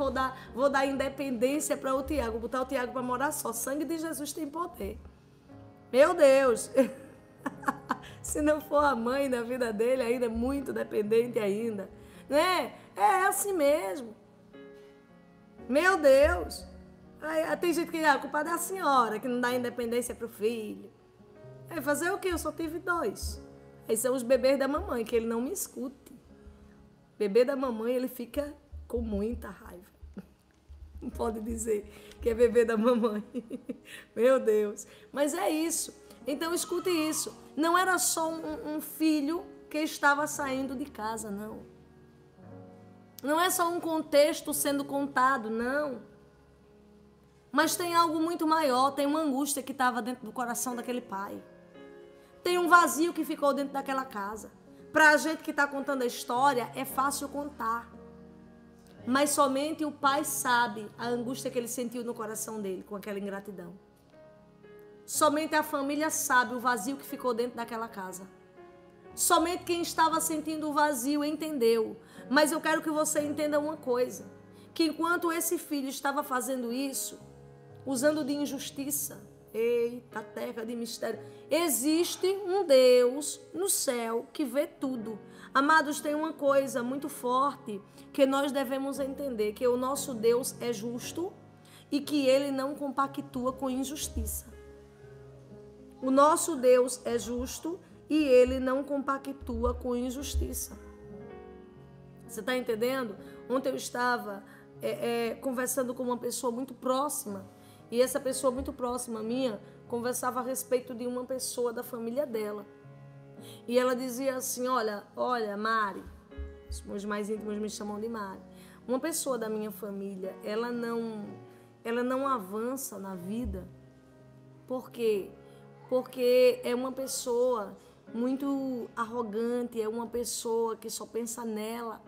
vou dar independência para o Tiago. Vou botar o Tiago para morar só. Sangue de Jesus tem poder. Meu Deus. Se não for a mãe na vida dele, ainda é muito dependente ainda. Né? É assim mesmo. Meu Deus. Aí, tem gente que diz: a culpa é da senhora, que não dá independência para o filho. Aí fazer o quê? Eu só tive 2. Aí são os bebês da mamãe, que ele não me escute. Bebê da mamãe, ele fica com muita raiva. Não pode dizer que é bebê da mamãe. Meu Deus. Mas é isso. Então escute isso. Não era só um filho que estava saindo de casa, não. Não é só um contexto sendo contado, não. Mas tem algo muito maior, tem uma angústia que estava dentro do coração daquele pai. Tem um vazio que ficou dentro daquela casa. Para a gente que está contando a história, é fácil contar. Mas somente o pai sabe a angústia que ele sentiu no coração dele com aquela ingratidão. Somente a família sabe o vazio que ficou dentro daquela casa. Somente quem estava sentindo o vazio entendeu. Mas eu quero que você entenda uma coisa. Que enquanto esse filho estava fazendo isso, usando de injustiça, eita terra de mistério, existe um Deus no céu que vê tudo. Amados, tem uma coisa muito forte que nós devemos entender, que o nosso Deus é justo e que Ele não compactua com injustiça. O nosso Deus é justo e Ele não compactua com injustiça. Você está entendendo? Ontem eu estava conversando com uma pessoa muito próxima, e essa pessoa muito próxima minha conversava a respeito de uma pessoa da família dela. E ela dizia assim, olha, Mari, os meus mais íntimos me chamam de Mari, uma pessoa da minha família, ela não avança na vida. Por quê? Porque é uma pessoa muito arrogante, é uma pessoa que só pensa nela.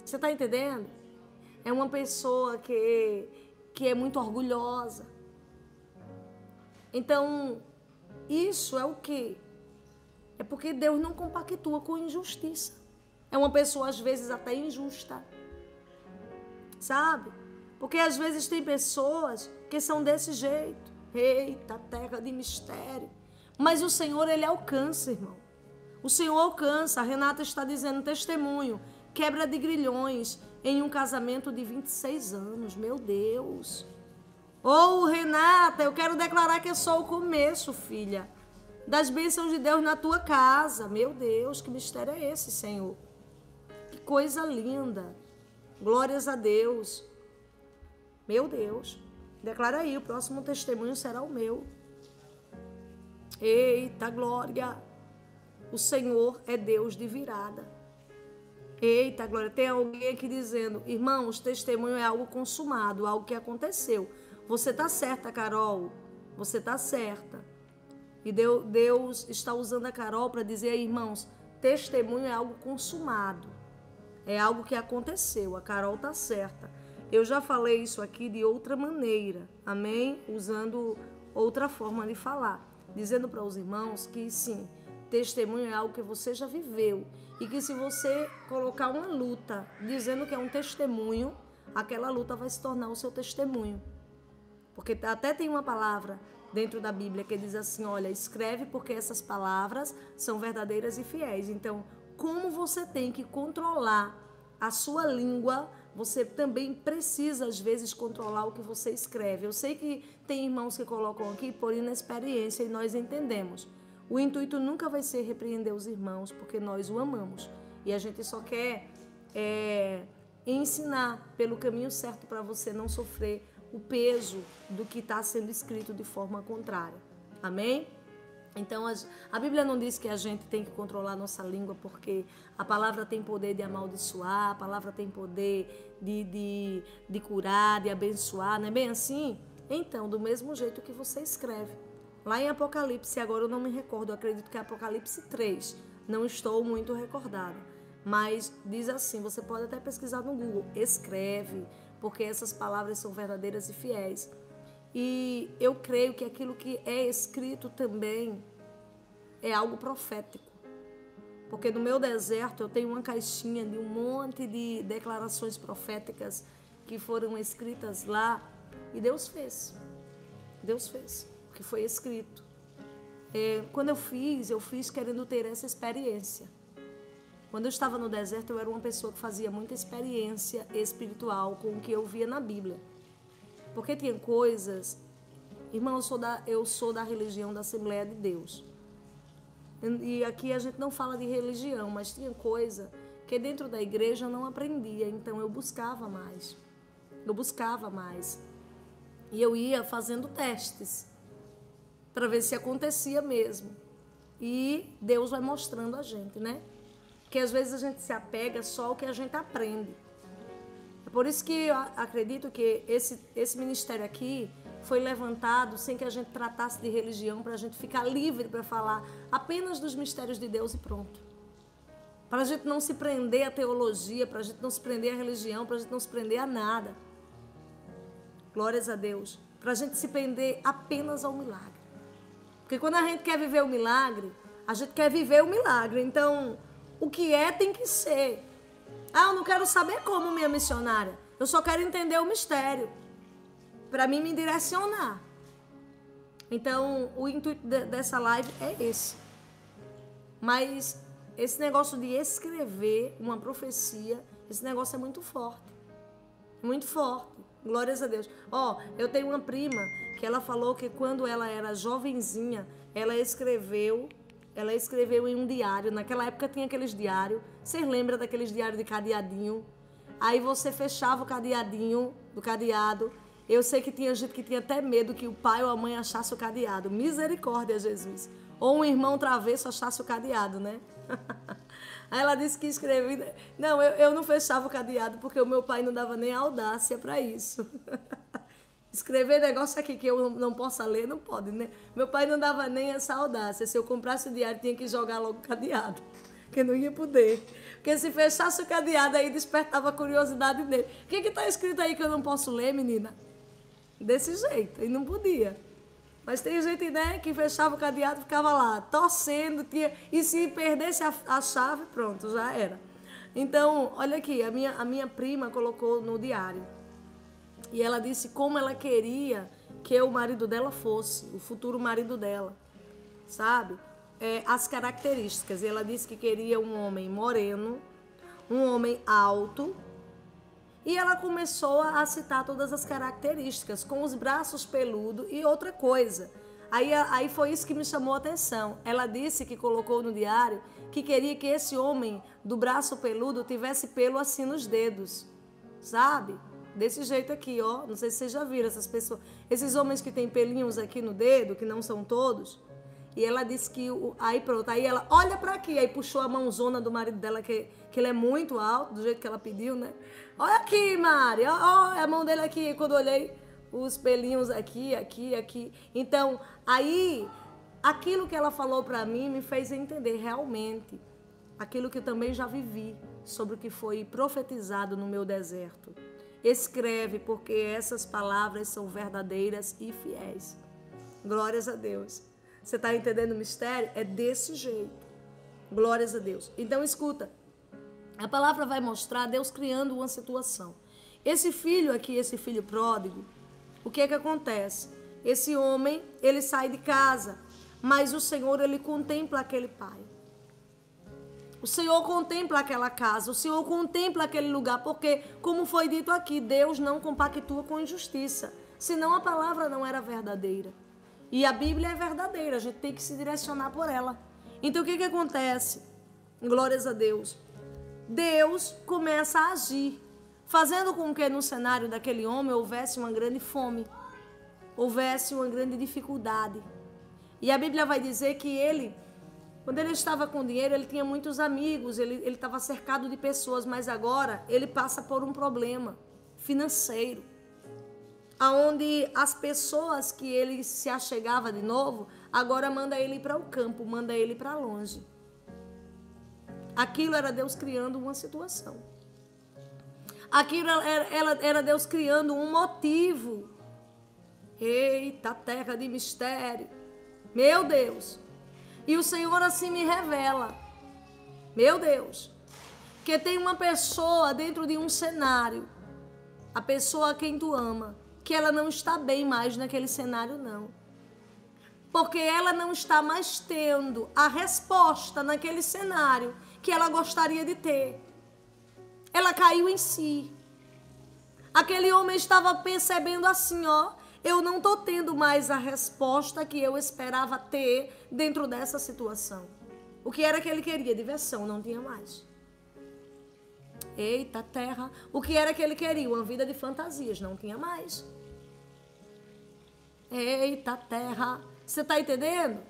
Você está entendendo? É uma pessoa que é muito orgulhosa. Então, isso é o quê? É porque Deus não compactua com injustiça. É uma pessoa, às vezes, até injusta. Sabe? Porque, às vezes, tem pessoas que são desse jeito. Eita, terra de mistério. Mas o Senhor, Ele alcança, irmão. O Senhor alcança. A Renata está dizendo testemunho. Quebra de grilhões em um casamento de 26 anos. Meu Deus. Ô, Renata, eu quero declarar que é só o começo, filha, das bênçãos de Deus na tua casa. Meu Deus, que mistério é esse, Senhor? Que coisa linda. Glórias a Deus. Meu Deus. Declara aí, o próximo testemunho será o meu. Eita, glória. O Senhor é Deus de virada. Eita, glória. Tem alguém aqui dizendo, irmãos, testemunho é algo consumado, algo que aconteceu. Você está certa, Carol. Você está certa. E Deus está usando a Carol para dizer aí, irmãos, testemunho é algo consumado. É algo que aconteceu. A Carol está certa. Eu já falei isso aqui de outra maneira. Amém? Usando outra forma de falar. Dizendo para os irmãos que sim, testemunho é algo que você já viveu. E que se você colocar uma luta dizendo que é um testemunho, aquela luta vai se tornar o seu testemunho. Porque até tem uma palavra dentro da Bíblia que diz assim, olha, escreve porque essas palavras são verdadeiras e fiéis. Então, como você tem que controlar a sua língua, você também precisa, às vezes, controlar o que você escreve. Eu sei que tem irmãos que colocam aqui por inexperiência e nós entendemos. O intuito nunca vai ser repreender os irmãos, porque nós o amamos. E a gente só quer ensinar pelo caminho certo para você não sofrer o peso do que está sendo escrito de forma contrária. Amém? Então, a Bíblia não diz que a gente tem que controlar a nossa língua, porque a palavra tem poder de amaldiçoar, a palavra tem poder de curar, de abençoar, não é bem assim? Então, do mesmo jeito que você escreve. Lá em Apocalipse, agora eu não me recordo, eu acredito que é Apocalipse 3, não estou muito recordada. Mas diz assim, você pode até pesquisar no Google, escreve, porque essas palavras são verdadeiras e fiéis. E eu creio que aquilo que é escrito também é algo profético. Porque no meu deserto eu tenho uma caixinha de um monte de declarações proféticas que foram escritas lá e Deus fez. Deus fez, porque foi escrito. Quando eu fiz querendo ter essa experiência. Quando eu estava no deserto, eu era uma pessoa que fazia muita experiência espiritual com o que eu via na Bíblia. Porque tinha coisas... Irmão, eu sou da religião da Assembleia de Deus. E aqui a gente não fala de religião, mas tinha coisa que dentro da igreja eu não aprendia. Então eu buscava mais. E eu ia fazendo testes para ver se acontecia mesmo. E Deus vai mostrando a gente, né? Porque às vezes a gente se apega só ao que a gente aprende. É por isso que eu acredito que esse ministério aqui foi levantado sem que a gente tratasse de religião, para a gente ficar livre para falar apenas dos mistérios de Deus e pronto. Para a gente não se prender à teologia, para a gente não se prender à religião, para a gente não se prender a nada. Glórias a Deus. Para a gente se prender apenas ao milagre. Porque quando a gente quer viver o milagre, a gente quer viver o milagre. Então... o que é, tem que ser. Eu não quero saber como, minha missionária. Eu só quero entender o mistério. Para mim me direcionar. Então, o intuito dessa live é esse. Mas esse negócio de escrever uma profecia, esse negócio é muito forte. Muito forte. Glórias a Deus. Eu tenho uma prima que ela falou que quando ela era jovenzinha, ela escreveu em um diário. Naquela época tinha aqueles diários. Vocês lembram daqueles diários de cadeadinho? Aí você fechava o cadeadinho do cadeado. Eu sei que tinha gente que tinha até medo que o pai ou a mãe achasse o cadeado. Misericórdia, Jesus. Ou um irmão travesso achasse o cadeado, né? Aí ela disse que escrevia... Não, eu não fechava o cadeado porque o meu pai não dava nem audácia para isso. Escrever negócio aqui que eu não possa ler, não pode, né? Meu pai não dava nem essa audácia. Se eu comprasse o diário, tinha que jogar logo o cadeado, porque não ia poder. Porque se fechasse o cadeado, aí despertava a curiosidade dele. O que está escrito aí que eu não posso ler, menina? Desse jeito, e não podia. Mas tem gente, né, que fechava o cadeado, ficava lá, torcendo, e se perdesse a chave, pronto, já era. Então, olha aqui, a minha prima colocou no diário. E ela disse como ela queria que o marido dela fosse, o futuro marido dela, sabe? As características. Ela disse que queria um homem moreno, um homem alto. E ela começou a citar todas as características, com os braços peludos e outra coisa. Aí foi isso que me chamou a atenção. Ela disse que colocou no diário que queria que esse homem do braço peludo tivesse pelo assim nos dedos, sabe? Desse jeito aqui, ó. Não sei se vocês já viram essas pessoas. Esses homens que têm pelinhos aqui no dedo, que não são todos. E ela disse que... Aí pronto, aí ela olha pra aqui. Aí puxou a mãozona do marido dela, que ele é muito alto, do jeito que ela pediu, né? Olha aqui, Mari. Olha a mão dele aqui. Quando eu olhei, os pelinhos aqui, aqui, aqui. Então, aí, aquilo que ela falou pra mim me fez entender realmente aquilo que eu também já vivi sobre o que foi profetizado no meu deserto. Escreve, porque essas palavras são verdadeiras e fiéis. Glórias a Deus. Você está entendendo o mistério? É desse jeito. Glórias a Deus. Então, escuta. A palavra vai mostrar Deus criando uma situação. Esse filho aqui, esse filho pródigo, o que é que acontece? Esse homem, ele sai de casa, mas o Senhor, ele contempla aquele pai. O Senhor contempla aquela casa, o Senhor contempla aquele lugar, porque, como foi dito aqui, Deus não compactua com injustiça, senão a palavra não era verdadeira. E a Bíblia é verdadeira, a gente tem que se direcionar por ela. Então, o que acontece? Glórias a Deus. Deus começa a agir, fazendo com que no cenário daquele homem houvesse uma grande fome, houvesse uma grande dificuldade. E a Bíblia vai dizer que ele... Quando ele estava com dinheiro, ele tinha muitos amigos, ele estava cercado de pessoas, mas agora ele passa por um problema financeiro, onde as pessoas que ele se achegava de novo, agora manda ele para o campo, manda ele para longe. Aquilo era Deus criando uma situação. Aquilo era Deus criando um motivo. Eita, terra de mistério. Meu Deus. E o Senhor assim me revela, meu Deus, que tem uma pessoa dentro de um cenário, a pessoa a quem tu ama, que ela não está bem mais naquele cenário, não. Porque ela não está mais tendo a resposta naquele cenário que ela gostaria de ter. Ela caiu em si. Aquele homem estava percebendo assim, ó, eu não estou tendo mais a resposta que eu esperava ter dentro dessa situação. O que era que ele queria? Diversão, não tinha mais. Eita, terra. O que era que ele queria? Uma vida de fantasias, não tinha mais. Eita, terra. Você está entendendo?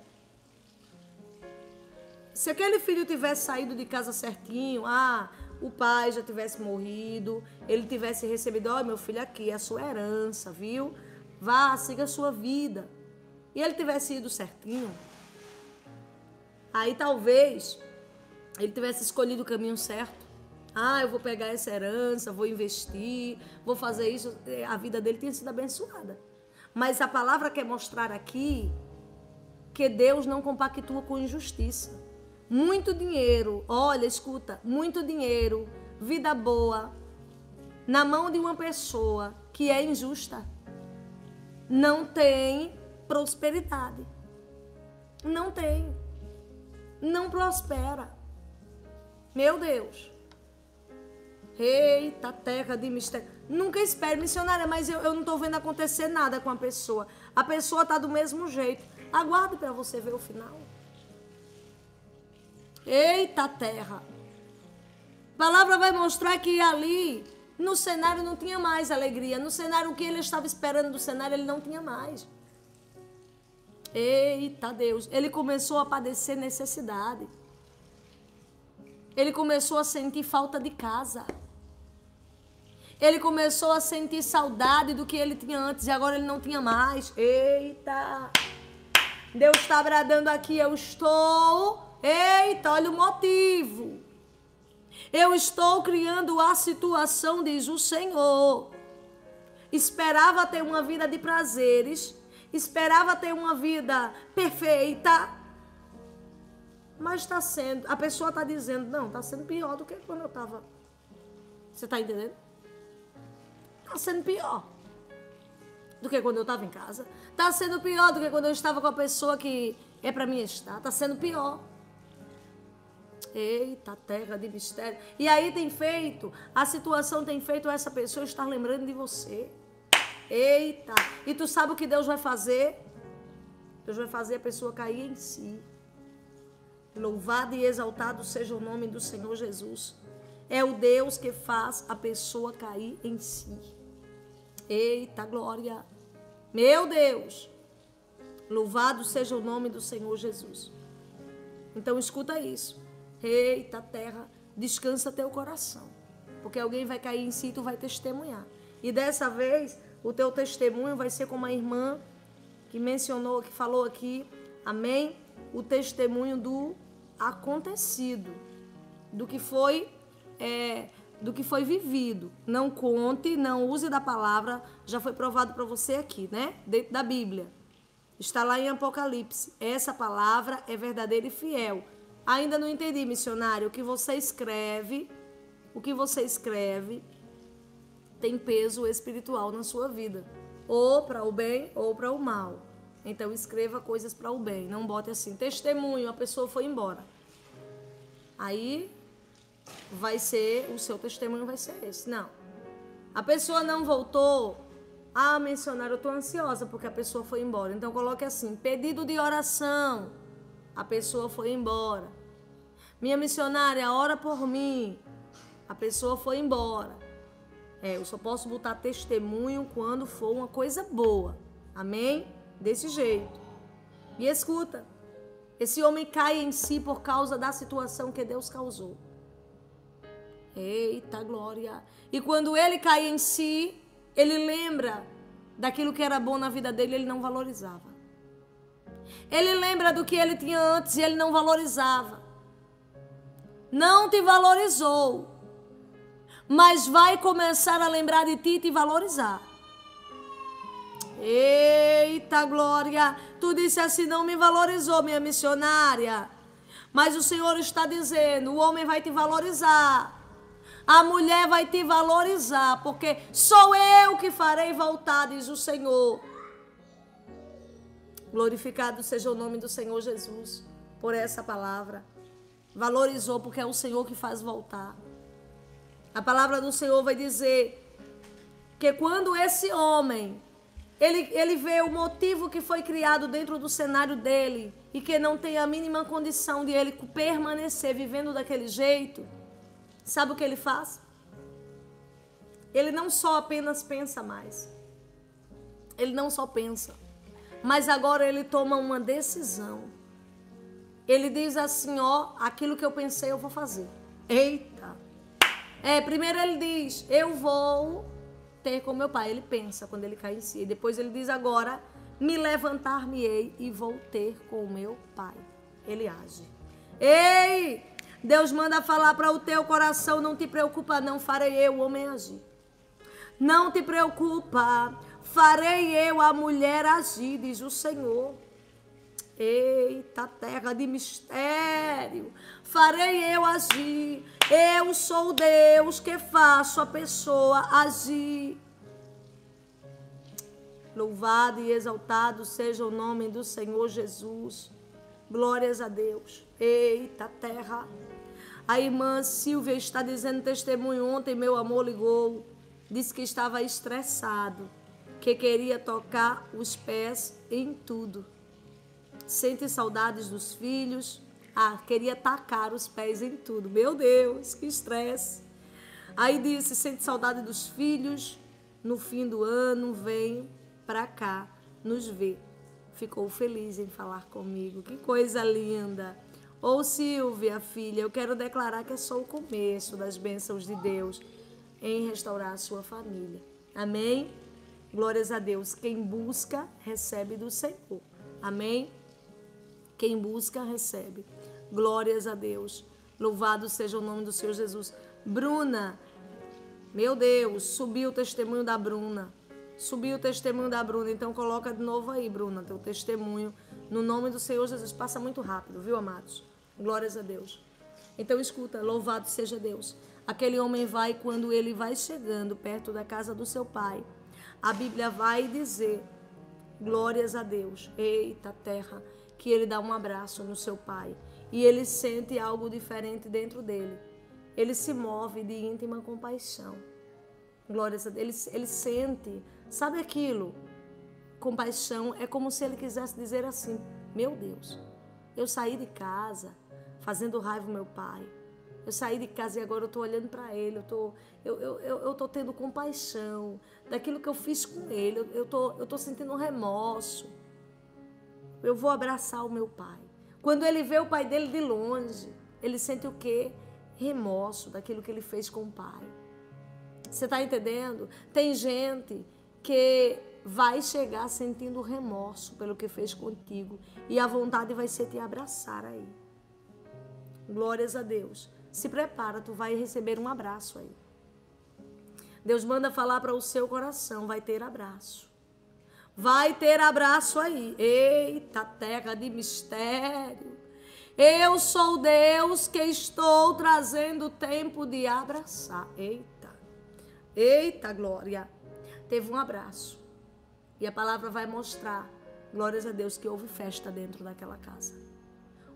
Se aquele filho tivesse saído de casa certinho, o pai já tivesse morrido, ele tivesse recebido, meu filho, aqui é a sua herança, viu? Vá, siga a sua vida. E ele tivesse ido certinho, aí talvez ele tivesse escolhido o caminho certo. Eu vou pegar essa herança, vou investir, vou fazer isso. A vida dele tinha sido abençoada. Mas a palavra quer mostrar aqui que Deus não compactua com injustiça. Muito dinheiro, olha, escuta, muito dinheiro, vida boa, na mão de uma pessoa que é injusta, não tem prosperidade. Não tem. Não prospera. Meu Deus. Eita, terra de mistério. Nunca espere, missionária, mas eu não estou vendo acontecer nada com a pessoa. A pessoa está do mesmo jeito. Aguarde para você ver o final. Eita, terra. A palavra vai mostrar que ali, no cenário, não tinha mais alegria. No cenário, o que ele estava esperando do cenário, ele não tinha mais. Eita, Deus. Ele começou a padecer necessidade. Ele começou a sentir falta de casa. Ele começou a sentir saudade do que ele tinha antes e agora ele não tinha mais. Eita! Deus está bradando aqui, eu estou... Eita, olha o motivo. Eu estou criando a situação, diz o Senhor. Esperava ter uma vida de prazeres, esperava ter uma vida perfeita, mas está sendo... A pessoa está dizendo, não, está sendo pior do que quando eu estava... Você está entendendo? Está sendo pior do que quando eu estava em casa. Está sendo pior do que quando eu estava com a pessoa que é para mim estar. Está sendo pior. Eita, terra de mistério. E aí tem feito, a situação tem feito essa pessoa estar lembrando de você. Eita. E tu sabe o que Deus vai fazer? Deus vai fazer a pessoa cair em si. Louvado e exaltado seja o nome do Senhor Jesus. É o Deus que faz a pessoa cair em si. Eita, glória. Meu Deus. Louvado seja o nome do Senhor Jesus. Então escuta isso. Eita, terra, descansa teu coração. Porque alguém vai cair em si e tu vai testemunhar. E dessa vez, o teu testemunho vai ser como a irmã que mencionou, que falou aqui. Amém? O testemunho do acontecido. Do que foi vivido. Não conte, não use da palavra, já foi provado para você aqui, né? Dentro da Bíblia. Está lá em Apocalipse. Essa palavra é verdadeira e fiel. Ainda não entendi, missionário, o que você escreve tem peso espiritual na sua vida. Ou para o bem ou para o mal. Então escreva coisas para o bem. Não bote assim, testemunho, a pessoa foi embora. Aí... o seu testemunho vai ser esse. Não. A pessoa não voltou. Ah, missionário, eu estou ansiosa porque a pessoa foi embora. Então coloque assim, pedido de oração. A pessoa foi embora. Minha missionária, ora por mim. A pessoa foi embora. Eu só posso botar testemunho quando for uma coisa boa. Amém? Desse jeito. E escuta. Esse homem cai em si por causa da situação que Deus causou. Eita, glória. E quando ele cai em si, ele lembra daquilo que era bom na vida dele, ele não valorizava. Ele lembra do que ele tinha antes e ele não valorizava. Não te valorizou, mas vai começar a lembrar de ti e te valorizar. Eita, glória. Tu disse assim, não me valorizou, minha missionária. Mas o Senhor está dizendo, o homem vai te valorizar. A mulher vai te valorizar, porque sou eu que farei voltar, diz o Senhor. Glorificado seja o nome do Senhor Jesus por essa palavra. Valorizou porque é o Senhor que faz voltar. A palavra do Senhor vai dizer que quando esse homem, ele vê o motivo que foi criado dentro do cenário dele e que não tem a mínima condição de ele permanecer vivendo daquele jeito, sabe o que ele faz? Ele não só apenas pensa mais. Ele não só pensa. Mas agora ele toma uma decisão. Ele diz assim, ó, aquilo que eu pensei eu vou fazer. Eita. Primeiro ele diz, eu vou ter com meu pai. Ele pensa quando ele cai em si. E depois ele diz agora, me levantar-me-ei e vou ter com o meu pai. Ele age. Ei! Deus manda falar para o teu coração, não te preocupa não, farei eu o homem agir. Não te preocupa, farei eu a mulher agir, diz o Senhor. Eita, terra de mistério, farei eu agir. Eu sou Deus que faço a pessoa agir. Louvado e exaltado seja o nome do Senhor Jesus. Glórias a Deus. Eita, terra. A irmã Silvia está dizendo testemunho. Ontem meu amor ligou, disse que estava estressado, que queria tocar os pés em tudo. Sente saudades dos filhos. Queria tacar os pés em tudo. Meu Deus, que estresse. Aí disse, sente saudade dos filhos. No fim do ano, vem pra cá nos ver. Ficou feliz em falar comigo. Que coisa linda. Ô Silvia, filha, eu quero declarar que é só o começo das bênçãos de Deus em restaurar a sua família. Amém? Glórias a Deus. Quem busca, recebe do Senhor. Amém? Quem busca, recebe. Glórias a Deus. Louvado seja o nome do Senhor Jesus. Bruna, meu Deus, subiu o testemunho da Bruna. Subiu o testemunho da Bruna. Então coloca de novo aí, Bruna, teu testemunho. No nome do Senhor Jesus. Passa muito rápido, viu, amados? Glórias a Deus. Então escuta, louvado seja Deus. Aquele homem vai, quando ele vai chegando perto da casa do seu pai, a Bíblia vai dizer, glórias a Deus, eita terra, que ele dá um abraço no seu pai. E ele sente algo diferente dentro dele. Ele se move de íntima compaixão. Glórias a Deus. Ele sente, sabe aquilo? Compaixão é como se ele quisesse dizer assim, meu Deus, eu saí de casa fazendo raiva ao meu pai. Eu saí de casa e agora eu estou olhando para ele, eu tô tendo compaixão daquilo que eu fiz com ele, eu tô sentindo um remorso. Eu vou abraçar o meu pai. Quando ele vê o pai dele de longe, ele sente o quê? Remorso daquilo que ele fez com o pai. Você está entendendo? Tem gente que vai chegar sentindo remorso pelo que fez contigo e a vontade vai ser te abraçar aí. Glórias a Deus. Se prepara, tu vai receber um abraço aí. Deus manda falar para o seu coração, vai ter abraço. Vai ter abraço aí. Eita, terra de mistério. Eu sou Deus que estou trazendo o tempo de abraçar. Eita. Eita, glória. Teve um abraço. E a palavra vai mostrar, glórias a Deus, que houve festa dentro daquela casa.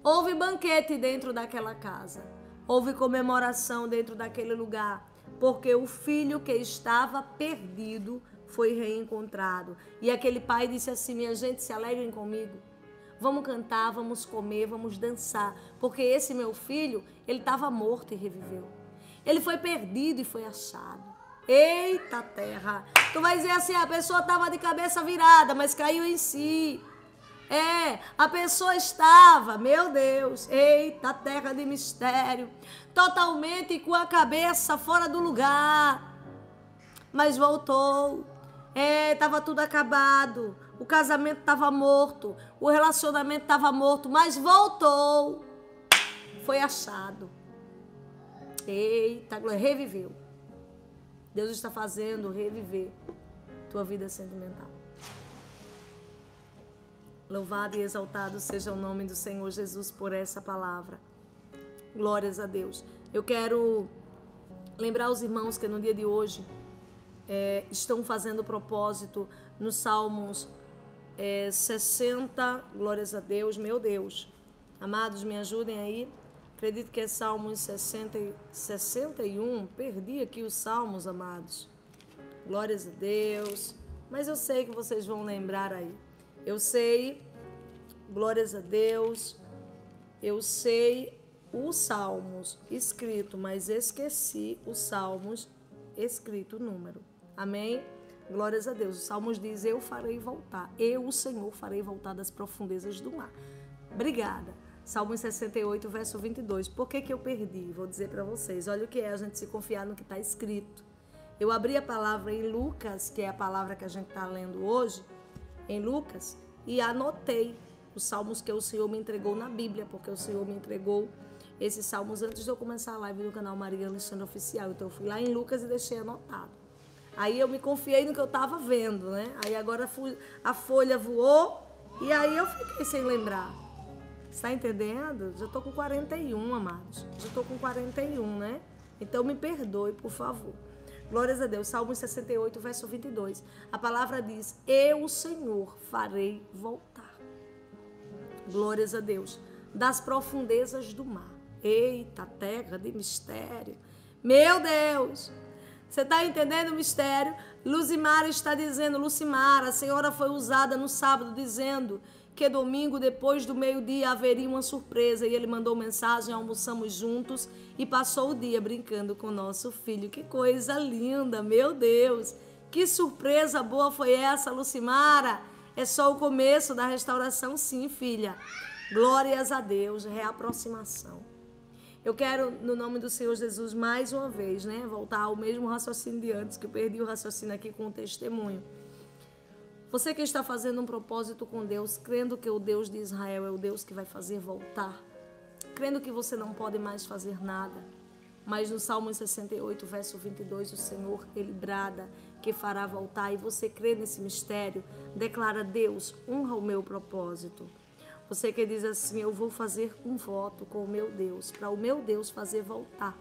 Houve banquete dentro daquela casa. Houve comemoração dentro daquele lugar. Porque o filho que estava perdido foi reencontrado. E aquele pai disse assim, minha gente, se alegrem comigo. Vamos cantar, vamos comer, vamos dançar. Porque esse meu filho, ele estava morto e reviveu. Ele foi perdido e foi achado. Eita terra. Tu vai dizer assim, a pessoa estava de cabeça virada, mas caiu em si. A pessoa estava, meu Deus, eita terra de mistério, totalmente com a cabeça fora do lugar. Mas voltou. Estava tudo acabado. O casamento estava morto. O relacionamento estava morto. Mas voltou. Foi achado. Eita, glória. Reviveu. Deus está fazendo reviver tua vida sentimental. Louvado e exaltado seja o nome do Senhor Jesus por essa palavra. Glórias a Deus. Eu quero lembrar os irmãos que no dia de hoje estão fazendo propósito nos Salmos 60, glórias a Deus, meu Deus. Amados, me ajudem aí. Acredito que é Salmos 60, 61. Perdi aqui os Salmos, amados. Glórias a Deus. Mas eu sei que vocês vão lembrar aí. Eu sei, glórias a Deus. Eu sei os Salmos escrito, mas esqueci os Salmos escrito, o número. Amém? Glórias a Deus. Os Salmos diz, eu farei voltar. Eu, o Senhor, farei voltar das profundezas do mar. Obrigada. Salmos 68, verso 22. Por que eu perdi? Vou dizer para vocês. Olha o que é a gente se confiar no que está escrito. Eu abri a palavra em Lucas, que é a palavra que a gente está lendo hoje, em Lucas, e anotei os salmos que o Senhor me entregou na Bíblia, porque o Senhor me entregou esses salmos antes de eu começar a live no canal Maria Alexandra Oficial. Então eu fui lá em Lucas e deixei anotado. Aí eu me confiei no que eu estava vendo, né? Aí agora a folha voou e aí eu fiquei sem lembrar. Está entendendo? Já estou com 41, amados. Já estou com 41, né? Então me perdoe, por favor. Glórias a Deus. Salmos 68, verso 22. A palavra diz, eu, o Senhor, farei voltar. Glórias a Deus. Das profundezas do mar. Eita, terra de mistério. Meu Deus! Você está entendendo o mistério? Lucimara está dizendo, Lucimara, a senhora foi usada no sábado dizendo que domingo, depois do meio-dia, haveria uma surpresa. E ele mandou mensagem, almoçamos juntos e passou o dia brincando com nosso filho. Que coisa linda, meu Deus! Que surpresa boa foi essa, Lucimara? É só o começo da restauração, sim, filha. Glórias a Deus, reaproximação. Eu quero, no nome do Senhor Jesus, mais uma vez, voltar ao mesmo raciocínio de antes, que eu perdi o raciocínio aqui com o testemunho. Você que está fazendo um propósito com Deus, crendo que o Deus de Israel é o Deus que vai fazer voltar, crendo que você não pode mais fazer nada, mas no Salmo 68, verso 22, o Senhor, Ele brada que fará voltar, e você crê nesse mistério, declara: Deus, honra o meu propósito. Você que diz assim, eu vou fazer um voto com o meu Deus, para o meu Deus fazer voltar.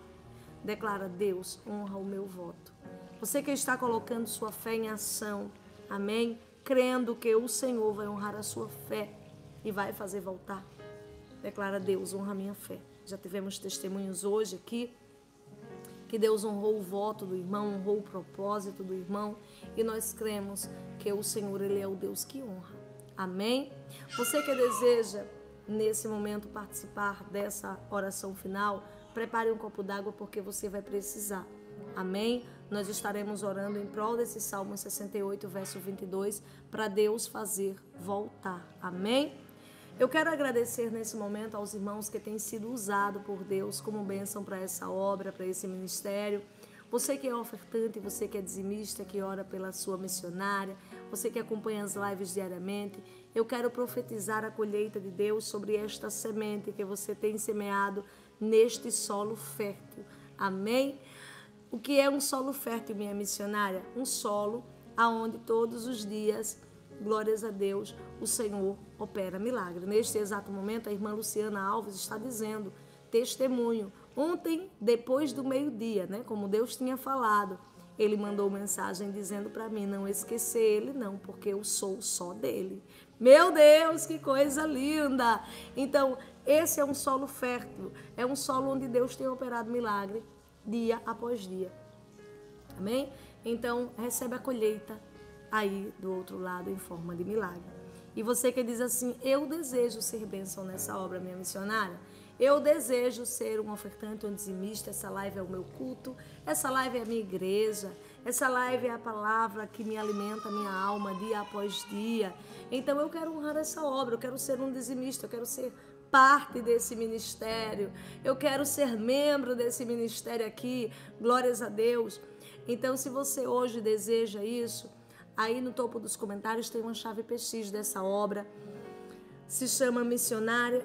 Declara: Deus, honra o meu voto. Você que está colocando sua fé em ação, amém? Crendo que o Senhor vai honrar a sua fé e vai fazer voltar. Declara: Deus, honra a minha fé. Já tivemos testemunhos hoje aqui, que Deus honrou o voto do irmão, honrou o propósito do irmão, e nós cremos que o Senhor, Ele é o Deus que honra. Amém? Você que deseja, nesse momento, participar dessa oração final, prepare um copo d'água porque você vai precisar. Amém? Nós estaremos orando em prol desse Salmo 68, verso 22, para Deus fazer voltar. Amém? Eu quero agradecer nesse momento aos irmãos que têm sido usados por Deus como bênção para essa obra, para esse ministério. Você que é ofertante, você que é dizimista, que ora pela sua missionária, você que acompanha as lives diariamente, eu quero profetizar a colheita de Deus sobre esta semente que você tem semeado neste solo fértil. Amém? O que é um solo fértil, minha missionária? Um solo aonde todos os dias, glórias a Deus, o Senhor opera milagre. Neste exato momento, a irmã Luciana Alves está dizendo, testemunho, ontem, depois do meio-dia, como Deus tinha falado, Ele mandou mensagem dizendo para mim, não esquecer Ele não, porque eu sou só dele. Meu Deus, que coisa linda! Então, esse é um solo fértil, é um solo onde Deus tem operado milagre, dia após dia. Amém? Então, recebe a colheita aí do outro lado em forma de milagre. E você que diz assim, eu desejo ser bênção nessa obra, minha missionária, eu desejo ser um ofertante, um dizimista, essa live é o meu culto, essa live é a minha igreja, essa live é a palavra que me alimenta a minha alma dia após dia. Então eu quero honrar essa obra, eu quero ser um dizimista, eu quero ser parte desse ministério, eu quero ser membro desse ministério aqui, glórias a Deus. Então se você hoje deseja isso, aí no topo dos comentários tem uma chave PX dessa obra. Se chama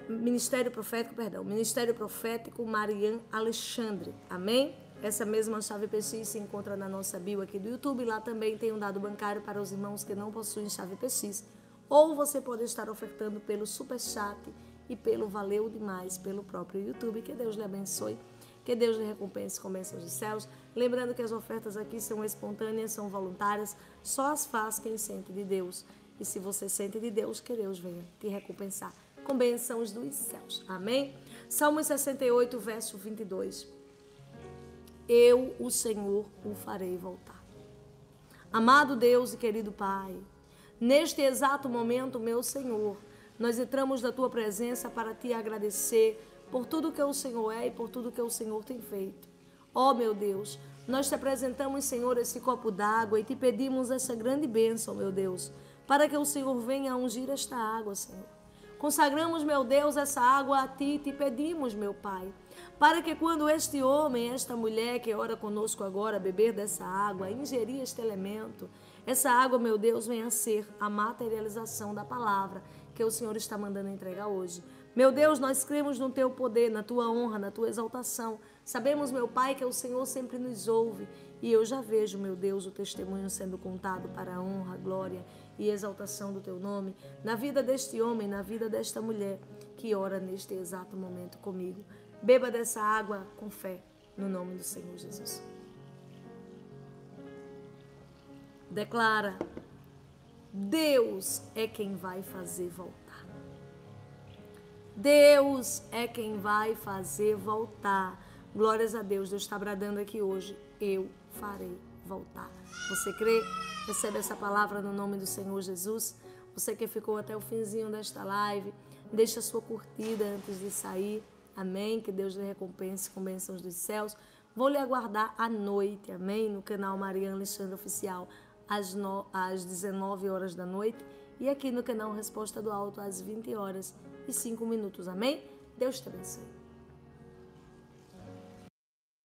Ministério Profético Marian Alexandre. Amém? Essa mesma chave PX se encontra na nossa bio aqui do YouTube. Lá também tem um dado bancário para os irmãos que não possuem chave PX. Ou você pode estar ofertando pelo Superchat e pelo Valeu Demais, pelo próprio YouTube. Que Deus lhe abençoe. Que Deus lhe recompense com bênçãos dos céus. Lembrando que as ofertas aqui são espontâneas, são voluntárias. Só as faz quem sente de Deus. E se você sente de Deus, que Deus venha te recompensar com bênçãos dos céus. Amém? Salmo 68, verso 22. Eu, o Senhor, o farei voltar. Amado Deus e querido Pai, neste exato momento, meu Senhor, nós entramos na Tua presença para Te agradecer por tudo que o Senhor é e por tudo que o Senhor tem feito. Ó, meu Deus, nós Te apresentamos, Senhor, esse copo d'água e Te pedimos essa grande bênção, meu Deus, para que o Senhor venha ungir esta água, Senhor. Consagramos, meu Deus, essa água a Ti e Te pedimos, meu Pai, para que quando este homem, esta mulher que ora conosco agora, beber dessa água, ingerir este elemento, essa água, meu Deus, venha a ser a materialização da palavra que o Senhor está mandando entregar hoje. Meu Deus, nós cremos no Teu poder, na Tua honra, na Tua exaltação. Sabemos, meu Pai, que o Senhor sempre nos ouve. E eu já vejo, meu Deus, o testemunho sendo contado para a honra, glória e exaltação do Teu nome, na vida deste homem, na vida desta mulher que ora neste exato momento comigo. Beba dessa água com fé, no nome do Senhor Jesus. Declara, Deus é quem vai fazer voltar. Deus é quem vai fazer voltar. Glórias a Deus. Deus está bradando aqui hoje. Eu farei voltar. Você crê? Recebe essa palavra no nome do Senhor Jesus. Você que ficou até o finzinho desta live, deixa a sua curtida antes de sair. Amém? Que Deus lhe recompense com bênçãos dos céus. Vou lhe aguardar à noite, amém? No canal Mariana Alexandre Oficial, às 19 horas da noite. E aqui no canal Resposta do Alto, às 20 horas e 5 minutos, amém? Deus te abençoe.